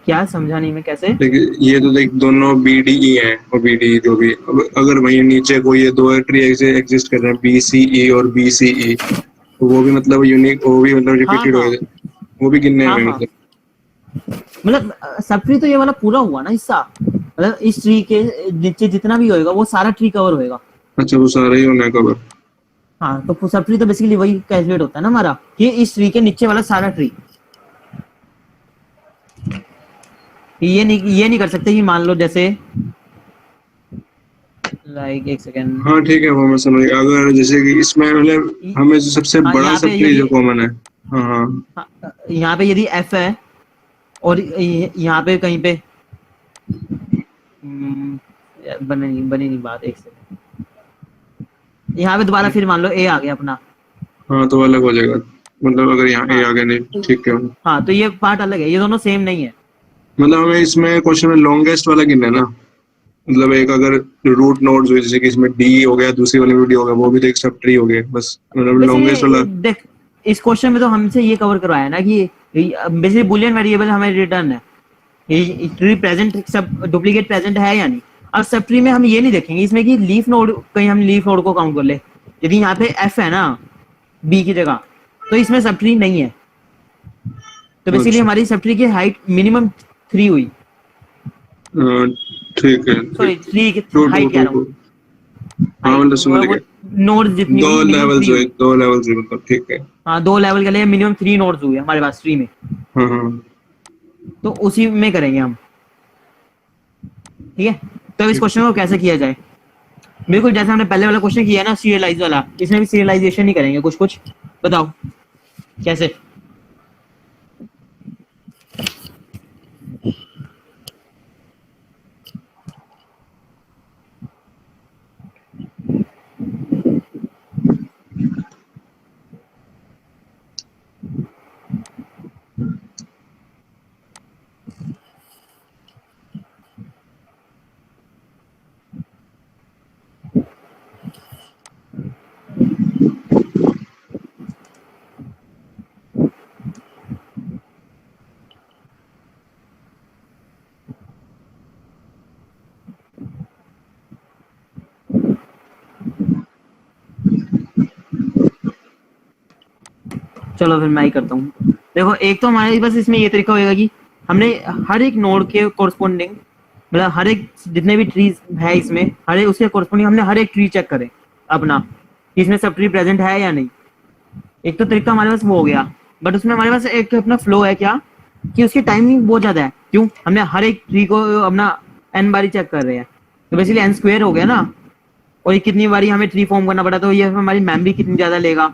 क्या समझा नहीं मैं, कैसे? लेकिन ये तो देख दोनों बी डी ई है, और बी डी जो भी अगर वहीं नीचे कोई ये दो ट्री एग्जिस्ट कर रहे हैं, बी सी ई और बी सी ई, तो वो भी मतलब यूनिक, वो भी मतलब हाँ रिपीटेड हाँ हो, वो भी गिनने हाँ में हाँ, मतलब। मतलब सब ट्री तो ये वाला पूरा हुआ ना हिस्सा, मतलब इस ट्री के नीचे जितना भी होएगा वो सारा ट्री कवर होएगा। अच्छा वो सारा ही होना है कवर। हाँ तो सब ट्री तो बेसिकली वही कैलकुलेट होता है ना हमारा, कि इस ट्री के नीचे वाला सारा ट्री। ये नहीं कर सकते कि मान लो जैसे लाइक एक सेकेंड। हाँ ठीक है वो मैं समझ गया। अगर जैसे कि इसमें मतलब हमें जो सबसे हाँ, बड़ा यहाँ पे सब ट्री यदि जो कॉमन है। हाँ हाँ यहाँ पे यदि एफ है और यहाँ पे कहीं पे यार बनी नहीं बात, एक सेकेंड। यहाँ पे दोबारा फिर मान लो ए आ गया अपना। हाँ तो अलग हो जाएगा। मतलब अगर यहाँ ए हाँ आ गया नहीं ठीक है। हाँ तो ये पार्ट अलग है, ये दोनों सेम नहीं है। मतलब हमें इसमें क्वेश्चन में लॉन्गेस्ट वाला गिनना है ना। मतलब एक अगर रूट नोड्स हुए जैसे कि इसमें डी हो गया, दूसरी वाले में डी हो गया, वो भी तो एक सब ट्री हो गया बस। मतलब वैसे लॉन्गेस्ट वाला। ये देख, इस क्वेश्चन में तो हमसे ये कवर करवाया ना कि बेसिकली बुलियन वेरिएबल हमें रिटर्न है, ट्री प्रेजेंट सब डुप्लीकेट प्रेजेंट है या नहीं। अब सब ट्री में हम ये नहीं देखेंगे इसमें कि लीफ नोड, कहीं हम लीफ नोड को काउंट कर ले। यदि यहाँ पे एफ है ना बी की जगह, तो इसमें सब ट्री नहीं है। तो बेसिकली अच्छा हमारी सब ट्री की हाइट मिनिमम 3 हुई, ठीक है। सॉरी 3 की टू टू हाइट कह टू रहा टू। हूँ, हाँ मतलब समझ वो गए। नोड जितनी दो हुई मिनिमम लेवल्स 3 हुए, हुई। दो लेवल्स हुए मतलब ठीक है। हाँ 2 लेवल के लिए मिनिमम 3 नोड्स हुए हमारे पास ट्री में। हाँ हाँ तो उसी में करेंगे हम, ठीक है। तो अब इस क्वेश्चन को कैसे किया जाए, बिल्कुल जैसे हमने पहले वाला क्वेश्चन किया ना सीरियलाइज वाला, इसमें भी सीरियलाइजेशन ही करेंगे कुछ कुछ। बताओ कैसे। चलो फिर मैं ही करता हूँ। देखो एक तो हमारे पास इसमें ये तरीका होगा कि हमने हर एक नोड के कोरस्पोंडिंग, मतलब हर एक जितने भी ट्रीज है इसमें, हर एक उसके कोरस्पोंडिंग हमने हर एक ट्री चेक करें अपना कि इसमें सब ट्री प्रेजेंट है या नहीं। एक तो तरीका हमारे पास वो हो गया, बट उसमें हमारे पास एक अपना फ्लो है क्या कि उसकी टाइमिंग बहुत ज्यादा है। क्यों, हमने हर एक ट्री को अपना n बारी चेक कर रहे हैं, तो बेसिकली n स्क्वायर हो गया ना। और ये कितनी बारी हमें ट्री फॉर्म करना पड़ा, तो ये हमारी मेमोरी कितनी ज्यादा लेगा।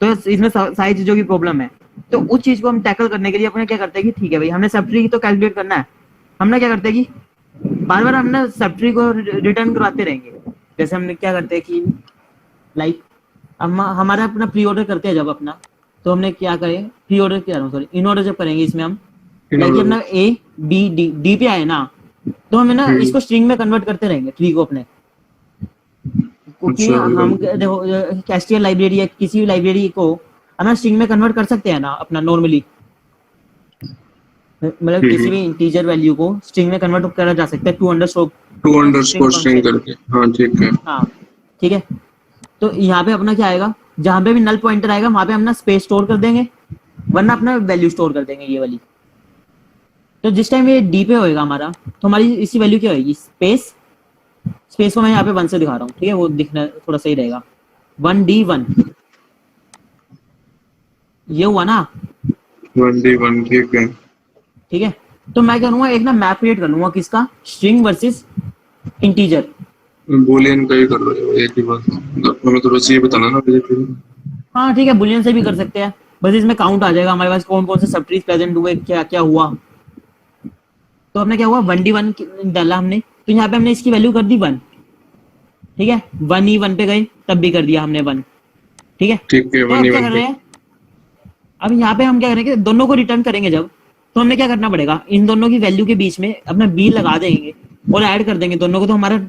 तो इसमें सारी चीजों की प्रॉब्लम है। तो उस चीज को हम टैकल करने के लिए अपने क्या करते हैं कि ठीक है भाई हमने सब ट्री तो कैलकुलेट करना है, हमने क्या करते हैं कि बार बार हमने सब ट्री को रिटर्न करवाते रहेंगे। जैसे हमने क्या करते हैं कि लाइक हम हमारा अपना प्री ऑर्डर करते हैं जब अपना, तो हमने क्या करें, प्री ऑर्डर क्या रहा हूँ सॉरी, इन ऑर्डर जब करेंगे इसमें हम लाइक अपना ए बी डी डी पे आए ना, तो हमें ना इसको स्ट्रिंग में कन्वर्ट करते रहेंगे ट्री को अपने। क्योंकि अच्छा, हम देखो कैस्टियल लाइब्रेरी या किसी भी लाइब्रेरी को हम स्ट्रिंग में कन्वर्ट कर सकते हैं ना अपना नॉर्मली, मतलब किसी भी इंटीजर वैल्यू को स्ट्रिंग में कन्वर्ट करा जा सकता है टू अंडरस्कोर स्ट्रिंग करके। हाँ ठीक है। हाँ ठीक है। तो यहाँ पे अपना क्या आएगा, जहां पे भी नल पॉइंटर आएगा वहां पे अपना स्पेस स्टोर कर देंगे, वरना अपना वैल्यू स्टोर कर देंगे ये वाली। तो जिस टाइम ये डी पे होएगा हमारा, तो हमारी इसकी वैल्यू क्या होगी, स्पेस। स्पेस को मैं यहाँ पे 1 से दिखा रहा हूँ, ठीक है, वो दिखना थोड़ा सही रहेगा। 1D1 ये हुआ ना, 1D1 ठीक है। ठीक है। तो मैं क्या करूंगा, एक ना मैप क्रिएट कर लूंगा किसका, स्ट्रिंग वर्सेस इंटीजर। बूलियन का ही कर रहे हो एक ही बात। मतलब हमें तो बस ये बताना ना बेसिकली। हाँ ठीक है, बुलियन से भी कर सकते हैं, बस इसमें काउंट आ जाएगा हमारे पास कौन कौन से सब ट्रीज प्रेजेंट हुए, क्या क्या हुआ। तो हमने क्या हुआ 1D1 डाला हमने, तो यहाँ पे हमने इसकी वैल्यू कर दी 1, ठीक है। 1E1 पे गए तब भी कर दिया हमने 1, ठीक है। ठीक है तो अब क्या कर रहे हैं, अब यहाँ पे हम क्या करेंगे, दोनों को रिटर्न करेंगे जब, तो हमने क्या करना पड़ेगा, इन दोनों की वैल्यू के बीच में अपना बी लगा देंगे और ऐड कर देंगे दोनों को, तो हमारा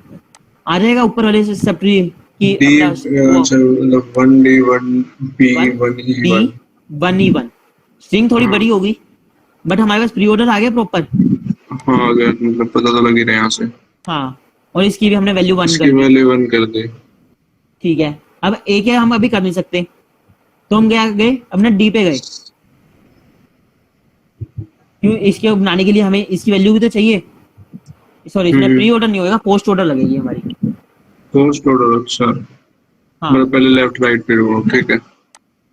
आ जाएगा ऊपर वाले सब ट्री की डी अपना अच्छा मतलब 1D1 B 1E1 स्ट्रिंग थोड़ी बड़ी होगी, बट हमारे पास प्री ऑर्डर आ गया प्रॉपर। हाँ अगर मतलब पता तो लग ही रहा है यहाँ से। हाँ, और इसकी भी हमने वैल्यू 1 इसकी कर दी, वैल्यू 1 कर दे। ठीक है। अब ए के हम अभी कर नहीं सकते, तो हम गए अपने डी पे गए, क्यों, इसके बनाने के लिए हमें इसकी वैल्यू भी तो चाहिए। सॉरी इसमें हम्म। प्री ऑर्डर नहीं होगा, पोस्ट ऑर्डर लगेगी हमारी। पोस्ट ऑर्डर, अच्छा, हाँ मतलब पहले लेफ्ट राइट पे वो, ठीक है।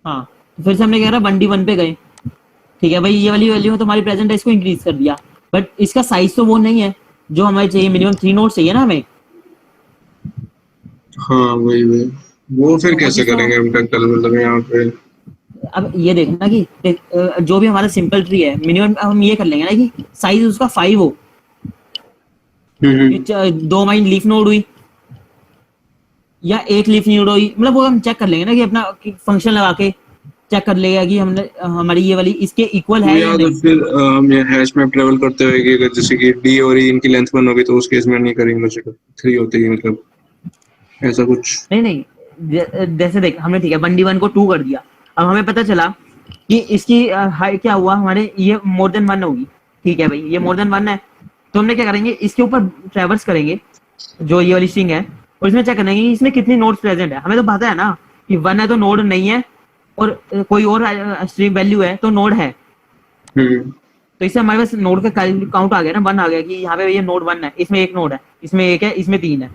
हाँ, तो फिर से हमने क्या करा 1D1 पे गए, ठीक है भाई, ये वाली वैल्यू तुम्हारी प्रेजेंट है, इसको इंक्रीज कर दिया, बट इसका साइज तो वो नहीं है जो हमें चाहिए, मिनिमम 3 नोड चाहिए ना हमें। हाँ वही वही, वो फिर तो वो कैसे चीज तो करेंगे हम टैकल, मतलब यहाँ पे। अब ये देखना कि जो भी हमारा सिंपल ट्री है, मिनिमम हम ये कर लेंगे ना कि साइज उसका 5 हो। हम्म। 2 माइन लीफ नोड हुई या 1 लीफ नोड हुई, मतलब वो हम चेक कर लेंगे ना कि अपना फंक्शन लगा के चेक कर लेगा कि हमने हमारी ये वाली इसके इक्वल है या या तो नहीं। फिर हम ये हैश मैप ट्रेवल करते हुए कि अगर जैसे कि डी और ई इनकी लेंथ 1 होगी तो उस केस में नहीं करेंगे, मुझे 3 होती है, मतलब ऐसा कुछ। नहीं नहीं, जैसे देख हमने ठीक है 1D1 को 2 कर दिया, अब हमें पता चला कि इसकी हाइट क्या हुआ हमारे, ये मोर देन 1 होगी, ठीक है भाई, ये मोर देन 1 है, तो हमने क्या करेंगे इसके ऊपर ट्रेवर्स करेंगे जो ये वाली स्ट्रिंग है, और इसमें चेक करेंगे कि इसमें कितनी नोड्स प्रेजेंट है। हमें तो पता है ना कि 1 है तो नोड नहीं है, और कोई और स्ट्रिंग वैल्यू है तो नोड है। हम्म। तो इससे हमारे पास नोड का काउंट आ गया ना, 1 आ गया कि यहाँ पे ये नोड 1 है, इसमें एक नोड है, इसमें एक है, इसमें 3 है।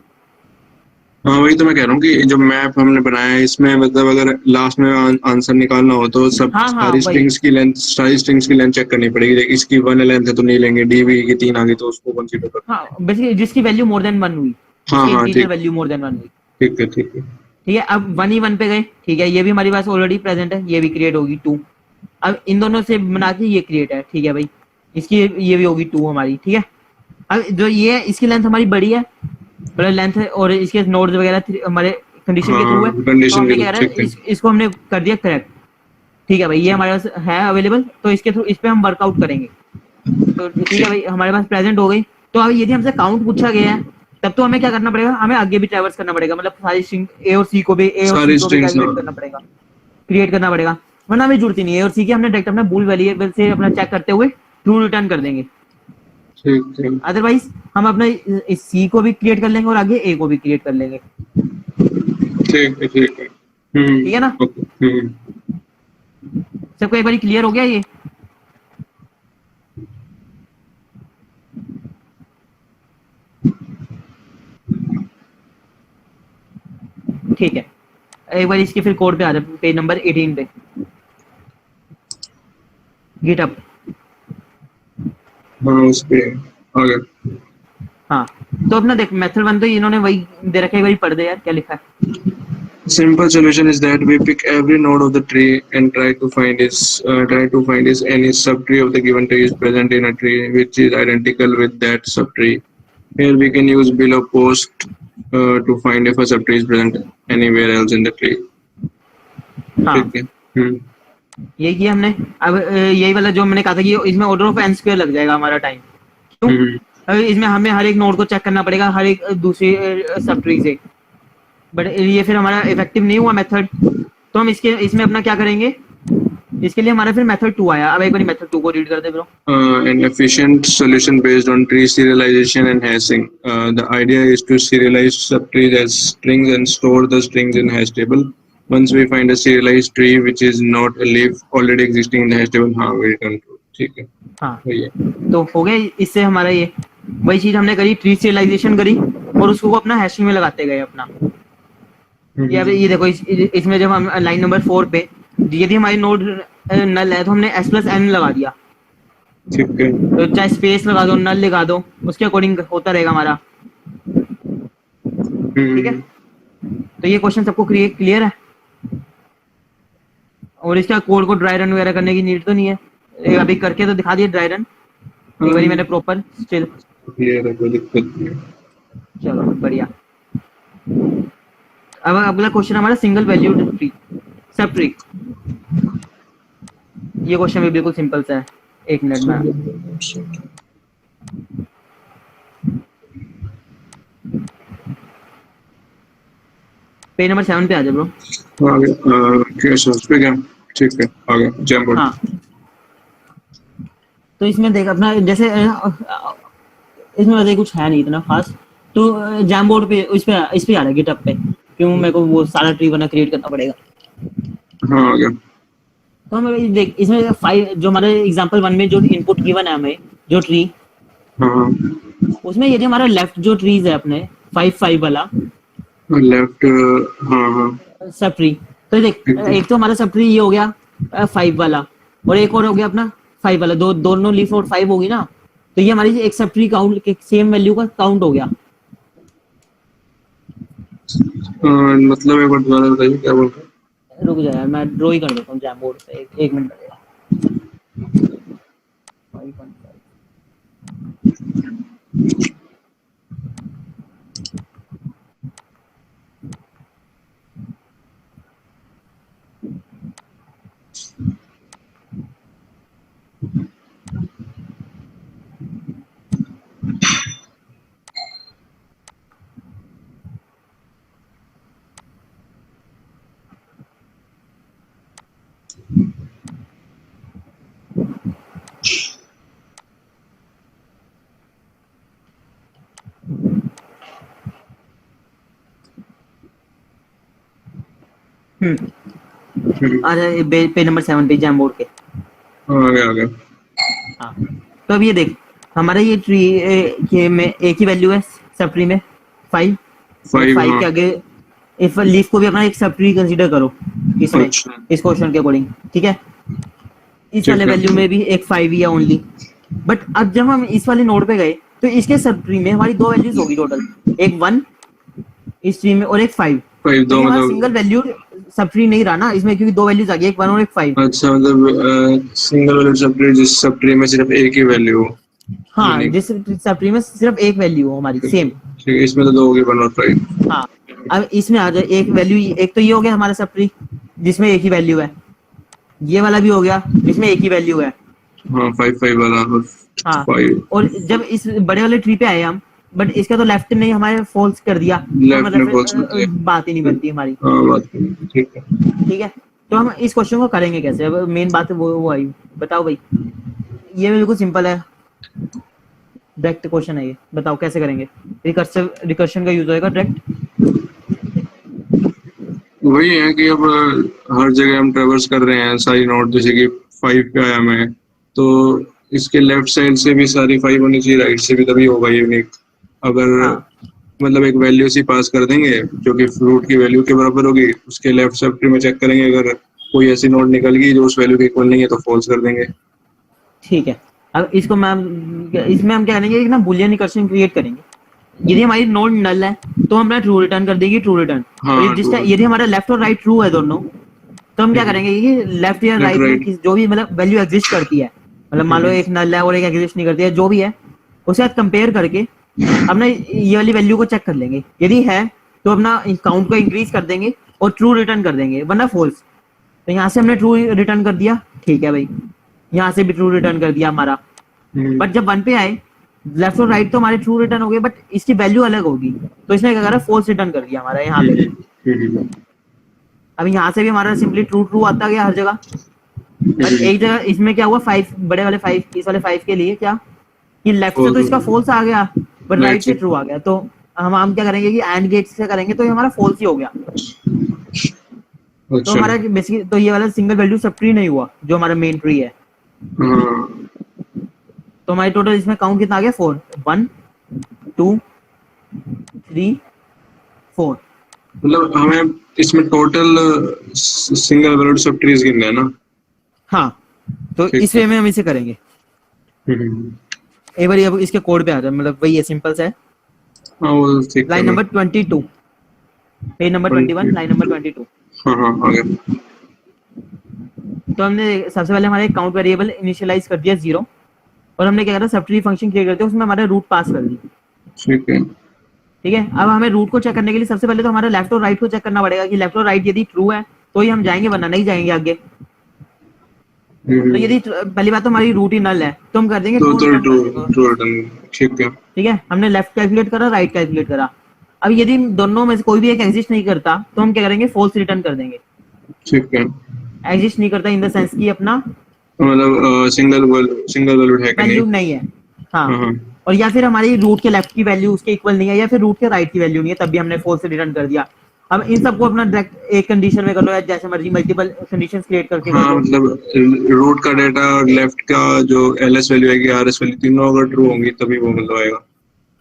हाँ वही तो मैं कह रहा हूँ कि जो मैप हमने बनाया है इसमें, मतलब अगर लास्ट में आंसर निकालना हो तो सब हाँ हाँ सारी वही, स्ट्रिंग्स की लेंथ चेक करनी पड़ेगी। देख, इसकी 1 लेंथ है तो नहीं लेंगे, डी बी की 3 आ गई तो उसको कंसीडर कर। हाँ बेसिकली जिसकी वैल्यू मोर देन 1 हुई, हाँ जिसकी हाँ इंटीजर ठीक, वैल्यू मोर देन 1 हुई, ठीक है ठीक है। ठीक है। अब 1E1 पे गए, ठीक है, ये भी हमारे पास ऑलरेडी प्रेजेंट है, ये भी क्रिएट होगी 2। अब इन दोनों से बना के ये क्रिएट है, ठीक है भाई, इसकी ये भी होगी 2 हमारी, ठीक है। अब जो ये है इसकी लेंथ हमारी बड़ी है, बड़ा लेंथ है, और इसके नोड्स वगैरह हमारे कंडीशन के थ्रू है, हाँ तो कंडीशन हमने के क्या लिए, करा ठीक है है। इसको हमने कर दिया करेक्ट, ठीक है भाई, ये हमारे पास है अवेलेबल, तो इसके थ्रू इस पे हम वर्कआउट करेंगे। तो ठीक है भाई, हमारे पास प्रेजेंट हो गई। तो अब यदि हमसे काउंट पूछा गया है, तब तो हमें क्या करना पड़ेगा, हमें आगे भी ट्रैवर्स करना पड़ेगा, मतलब सारी स्ट्रिंग सारी ए और सी को भी स्ट्रिंग्स, हाँ। कैलकुलेट करना पड़ेगा, क्रिएट करना पड़ेगा, वरना हमें जरूरत ही नहीं है। ए और सी की हमने डायरेक्ट अपना बूल वेरिएबल से अपना चेक करते हुए ट्रू रिटर्न कर देंगे। ठीक है अदरवाइज हम अपना इस सी को भी क्रिएट कर लेंगे और आगे ए को भी क्रिएट कर लेंगे, ठीक है ठीक है। ठीक है ना। ओके। सबको एक बार क्लियर हो गया ये। ठीक है, एक बार इसके फिर कोड पे आ जाए, पेज नंबर 18 पे, गिटअप। हाँ उस पे आ गया। हाँ, तो अपना देख मेथड 1 तो इन्होंने वही दे रखा है, वही पढ़ दे यार क्या लिखा है। Simple solution is that we pick every node of the tree and try to find is any subtree of the given tree is present in a tree which is identical with that subtree. Here we can use below post to find if a subtree is present anywhere else in the tree. हाँ ठीक है। यही किया हमने। अब यही वाला जो मैंने कहा था कि इसमें ऑर्डर ऑफ एन स्क्वायर लग जाएगा हमारा टाइम, क्यों? अब इसमें हमें हर एक नोड को चेक करना पड़ेगा हर एक दूसरी सब ट्री से, बट ये फिर हमारा इफेक्टिव नहीं हुआ मेथड, तो हम इसमें अपना क्या करेंगे, इसके लिए हमारा फिर मेथड 2 आया। अब एक बार मेथड 2 को रीड कर दे bro. An efficient solution based on tree serialization and hashing. The idea is to serialize subtrees as strings and store the strings in hash table. Once we find a serialized tree which is not a leaf already existing in the hash table, हाँ we return true. ठीक है, हाँ, वही है। तो हो गया इससे हमारा ये वही चीज हमने करी, ट्री serialization करी और उसको अपना हैशिंग में लगाते गए अपना। ये देखो इसमें जब हम लाइन नंबर 4 पे यदि हमारी नोड नल है तो हमने s+n लगा दिया, ठीक है। तो चाहे स्पेस लगा दो नल लगा दो, उसके अकॉर्डिंग होता रहेगा हमारा, ठीक है। तो ये क्वेश्चन सबको क्लियर है, और इसका कोड को ड्राई रन वगैरह करने की नीड तो नहीं है, अभी करके तो दिखा दिया ड्राई रन एक बारी मैंने प्रॉपर स्टिल। क्लियर है, कोई दिक्कत नहीं है। चलो बढ़िया। अब अगला क्वेश्चन हमारा single value tree, sub tree. ये क्वेश्चन भी बिल्कुल सिंपल सा है, 1 मिनट में। पेज नंबर 7 पे आ जाओ ब्रो। आ गया, कैसे उस पे क्या, ठीक है आ गया जैमबोर्ड। हाँ, तो इसमें देख अपना जैसे इसमें वैसे कुछ है नहीं इतना खास, तो जैम बोर्ड पे इस पे आ रहा है गिटअप पे, क्यों मेरे को वो सारा ट्री बना क्रिएट करना पड़ेगा। हाँ आ गया। तो हमें देख इसमें 5 जो हमारे एग्जांपल 1 में जो इनपुट गिवन है हमें, जो ट्री हाँ उसमें यदि हमारा लेफ्ट जो ट्रीज है अपने 5 वाला लेफ्ट, हाँ हाँ सब ट्री, तो देख एकदम। एक तो हमारा सब ट्री ये हो गया 5 वाला, और एक और हो गया अपना 5 वाला, दोनों लीफ और 5 होगी ना, तो ये हमारी एक sub tree count same value का काउंट हो गया। मतलब एक बार दोबारा बताइए क्या बोल रहे हैं? रुक जा यार, मैं ड्रॉ ही कर देता हूँ जैम बोर्ड पे, एक मिनट लगेगा। 5.5 हम्म, आ जाए पेज नंबर 7 पे जैम बोर्ड के। आ गया आ गया। हाँ, तो अब ये देख हमारा ये ट्री ये में एक ही वैल्यू है सब ट्री में 5, और 5, 5 हाँ। के आगे इफ लीफ को भी अपना एक सब ट्री कंसीडर करो इसमें, अच्छा इस क्वेश्चन के अकॉर्डिंग, ठीक है। इस वाले ठीक है। वैल्यू में भी एक 5 ही है ओनली, बट अब जब हम इस वाले नोड पे गए तो इसके सब ट्री में हमारी दो वैल्यूज होगी टोटल, एक 1 इस ट्री में और एक 5, 5 तो दो ये हमारा सिंगल मतलब। वैल्यू सब ट्री नहीं रहा ना इसमें, क्योंकि दो वैल्यूज आ गई, एक 1 और एक 5। अच्छा मतलब सिंगल वैल्यू सब ट्री, जिस सब ट्री में सिर्फ एक ही वैल्यू हो, हाँ, यूनिक। जिस सब ट्री में सिर्फ एक वैल्यू हो हमारी सेम। ठीक है, इसमें तो दो होगी 1 और 5। हाँ, अब इसमें आ जाए एक वैल्यू, एक तो ये हो गया हमारा सब ट्री जिसमें एक ही वैल्यू है, ये वाला भी हो गया जिसमें एक ही वैल्यू है। हाँ 5 5 वाला और हाँ, 5 और जब इस बड़े वाले ट्री पे आए हम, बट इसका तो लेफ्ट नहीं हमारे फॉल्स कर दिया, तो लेफ्ट में मतलब फॉल्स होती है। बात ही नहीं बनती हमारी। हाँ बात करें, ठीक है। ठीक है, तो हम इस क्वेश्चन को करेंगे कैसे, अब मेन बात वो आई, बताओ भाई। ये बिल्कुल सिंपल है, डायरेक्ट क्वेश्चन है ये, बताओ कैसे करेंगे। रिकर्शन का यूज होएगा डायरेक्ट। वही है कि अब हर जगह हम ट्रेवर्स कर रहे हैं सारी नोट, जैसे कि 5 पे आया मैं, तो इसके लेफ्ट साइड से भी सारी 5 होनी चाहिए, राइट से भी, तभी होगा यूनिक। अगर हाँ मतलब एक वैल्यू सी पास कर देंगे जो कि फ्रूट की वैल्यू के बराबर होगी, उसके लेफ्ट सब ट्री में चेक करेंगे, अगर कोई ऐसी नोट निकल गई जो उस वैल्यू के इक्वल नहीं है तो फॉल्स कर देंगे। ठीक है, अब इसको मैम इसमें हम क्या करेंगे कि ना बुलियन रिकर्शन क्रिएट करेंगे। यदि हमारी नोड नल है तो हम ट्रू रिटर्न कर देगी, ट्रू रिटर्न। और हाँ जिस ट्रू। यदि हमारा लेफ्ट और राइट ट्रू है दोनों, तो हम क्या करेंगे कि लेफ्ट या लेफ्ट राइट में राइट। जो भी मतलब वैल्यू एग्जिस्ट करती है, मतलब मान लो एक नल है और एक एग्जिस्ट नहीं करती है, जो भी है उसके साथ कंपेयर करके अपना ये वाली वैल्यू को चेक कर लेंगे। यदि है तो अपना काउंट को इंक्रीज कर देंगे और ट्रू रिटर्न कर देंगे, वरना फॉल्स। तो यहाँ से हमने ट्रू रिटर्न कर दिया, ठीक है भाई, यहाँ से भी ट्रू रिटर्न कर दिया हमारा। बट जब 1 पे आए, लेफ्ट और राइट तो हमारे ट्रू रिटर्न हो गए, बट इसकी वैल्यू अलग होगी, तो इसने क्या करा, फॉल्स रिटर्न कर दिया हमारा यहाँ पे। अब यहाँ से भी हमारा सिंपली ट्रू ट्रू आता गया हर जगह, बट एक जगह इसमें क्या हुआ, 5 बड़े वाले 5 इस वाले 5 के लिए क्या कि लेफ्ट से तो इसका फॉल्स आ गया, बट राइट से ट्रू आ गया, तो हम क्या करेंगे कि एंड गेट से करेंगे, तो ये हमारा फॉल्स ही हो गया। तो अच्छा हमारा बेसिकली तो ये वाला सिंगल वैल्यू सब ट्री नहीं हुआ जो हमारा मेन ट्री है। हाँ। तो हमारी टोटल इसमें काउंट कितना आ गया, 4, 1 2 3 4। मतलब हमें इसमें टोटल सिंगल वैल्यू सब ट्रीज गिनने हैं ना? हाँ, तो ठीक इस है। वे में हम इसे करेंगे। एक बार अब इसके कोड पे आ जाए, मतलब वही है, सिंपल सा है। हाँ वो ठीक है। Line number 22, page number 21, line number 22। हाँ हाँ आ गया। तो हमने सबसे पहले हमारे काउंट वेरिएबल इनिशियलाइज कर दिया 0, और हमने क्या करा, सब ट्री फंक्शन क्रिएट करते हैं, उसमें हमारा रूट पास कर दी। ठीक है। ठीक है, अब हमें रूट को चेक करने के लिए सबसे पहले तो हमारा लेफ्ट और राइट को चेक करना पड़ेगा कि लेफ्ट और राइट यदि ट्रू है तो ही हम जाएंगे, वरना नहीं जाएंगे आगे। तो यदि पहली बात तो हमारी रूट ही नल है, तो हम कर देंगे तो true true return. True return, ठीक है। ठीक है, हमने लेफ्ट कैलकुलेट करा, राइट कैलकुलेट करा। अब यदि दोनों में से कोई भी एक एग्जिस्ट नहीं करता, तो हम क्या करेंगे, फॉल्स रिटर्न कर देंगे। ठीक है, एग्जिस्ट नहीं करता इन द सेंस कि अपना मतलब सिंगल वैल्यू है कि नहीं? वैल्यू नहीं है। हाँ, हाँ हाँ। और या फिर हमारी रूट के लेफ्ट की वैल्यू उसके इक्वल नहीं है, या फिर रूट के राइट की वैल्यू नहीं है, तब भी हमने फॉल्स रिटर्न कर दिया। अब इन सबको अपना डायरेक्ट एक कंडीशन में कर लो या जैसे मर्जी मल्टीपल कंडीशंस क्रिएट करके कर हाँ लो। मतलब रूट का डेटा और लेफ्ट का जो एलएस वैल्यू आएगी आरएस वैल्यू तीनों अगर ट्रू होंगी तभी वो मतलब आएगा।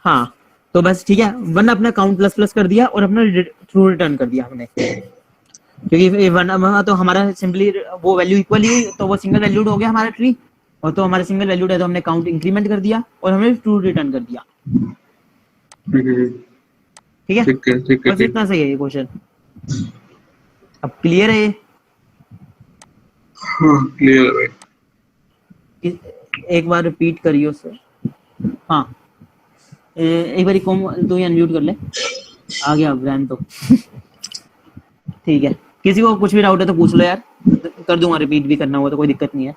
हाँ तो बस ठीक है, वन अपना काउंट प्लस प्लस कर दिया और अपना ट्रू रिटर्न कर दिया हमने, क्योंकि ये वन तो हमारा सिंपली वो वैल्यू इक्वल ही हुई तो वो सिंगल वैल्यूड हो गया हमारा ट्री, और तो हमारा सिंगल वैल्यूड है तो हमने काउंट इंक्रीमेंट कर दिया और हमने ट्रू रिटर्न कर दिया। हम्म, ठीक है, ठीक है ठीक है बस ठीक। इतना सही है ये क्वेश्चन। अब क्लियर है ये? हाँ क्लियर है भाई। एक बार रिपीट करियो सर। हाँ एक बार कॉम तू ही अनम्यूट कर ले, आ गया ब्रांड तो ठीक है। किसी को कुछ भी डाउट है तो पूछ लो यार, कर दूंगा, रिपीट भी करना होगा तो कोई दिक्कत नहीं है।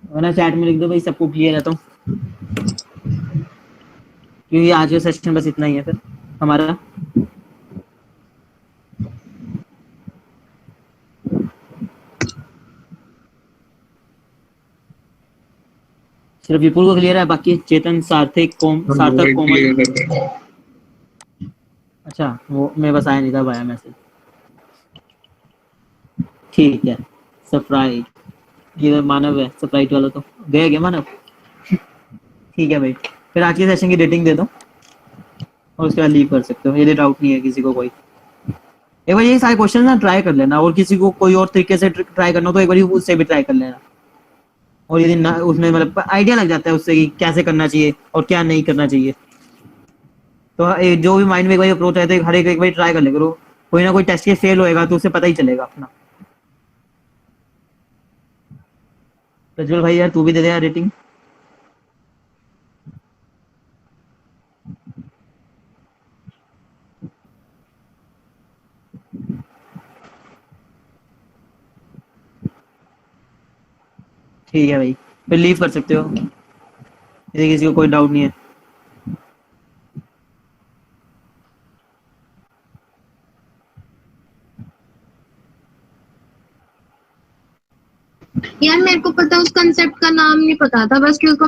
वरना चैट में लिख दो भाई सबको क्लियर है तो, क्योंकि आज का सेशन बस इतना ही है फिर हमारा। सिर्फ विपुल को क्लियर है, बाकी चेतन, सार्थक, सार्थक, कोमल। क्लियर है। अच्छा वो मैं बस आया नहीं था, आया मैसेज। ठीक है, सरप्राइज ये मानव है, सरप्राइज वाला तो गया क्या मानव? ठीक है भाई, फिर आज के सेशन की रेटिंग दे दो और उसके बाद लीव कर सकते हो यदि डाउट नहीं है किसी को कोई। एक बार ये सारे क्वेश्चन ना ट्राई कर लेना, और किसी को कोई और तरीके से ट्राई करना हो तो एक बार उससे भी ट्राई कर लेना, और यदि ना उसमें मतलब आइडिया लग जाता है उससे कि कैसे करना चाहिए और क्या नहीं करना चाहिए। तो जो भी माइंड में एक बार अप्रोच है तो हर एक बार ट्राई कर ले करो, कोई ना कोई टेस्ट के फेल होएगा तो उसे पता ही चलेगा अपना। प्रज्वल भाई यार तू भी दे दे यार रेटिंग। ठीक है भाई, फिर लीव कर सकते हो यदि किसी को कोई डाउट नहीं है। यार मेरे को पता उस कंसेप्ट का नाम नहीं पता था, बस कि उसको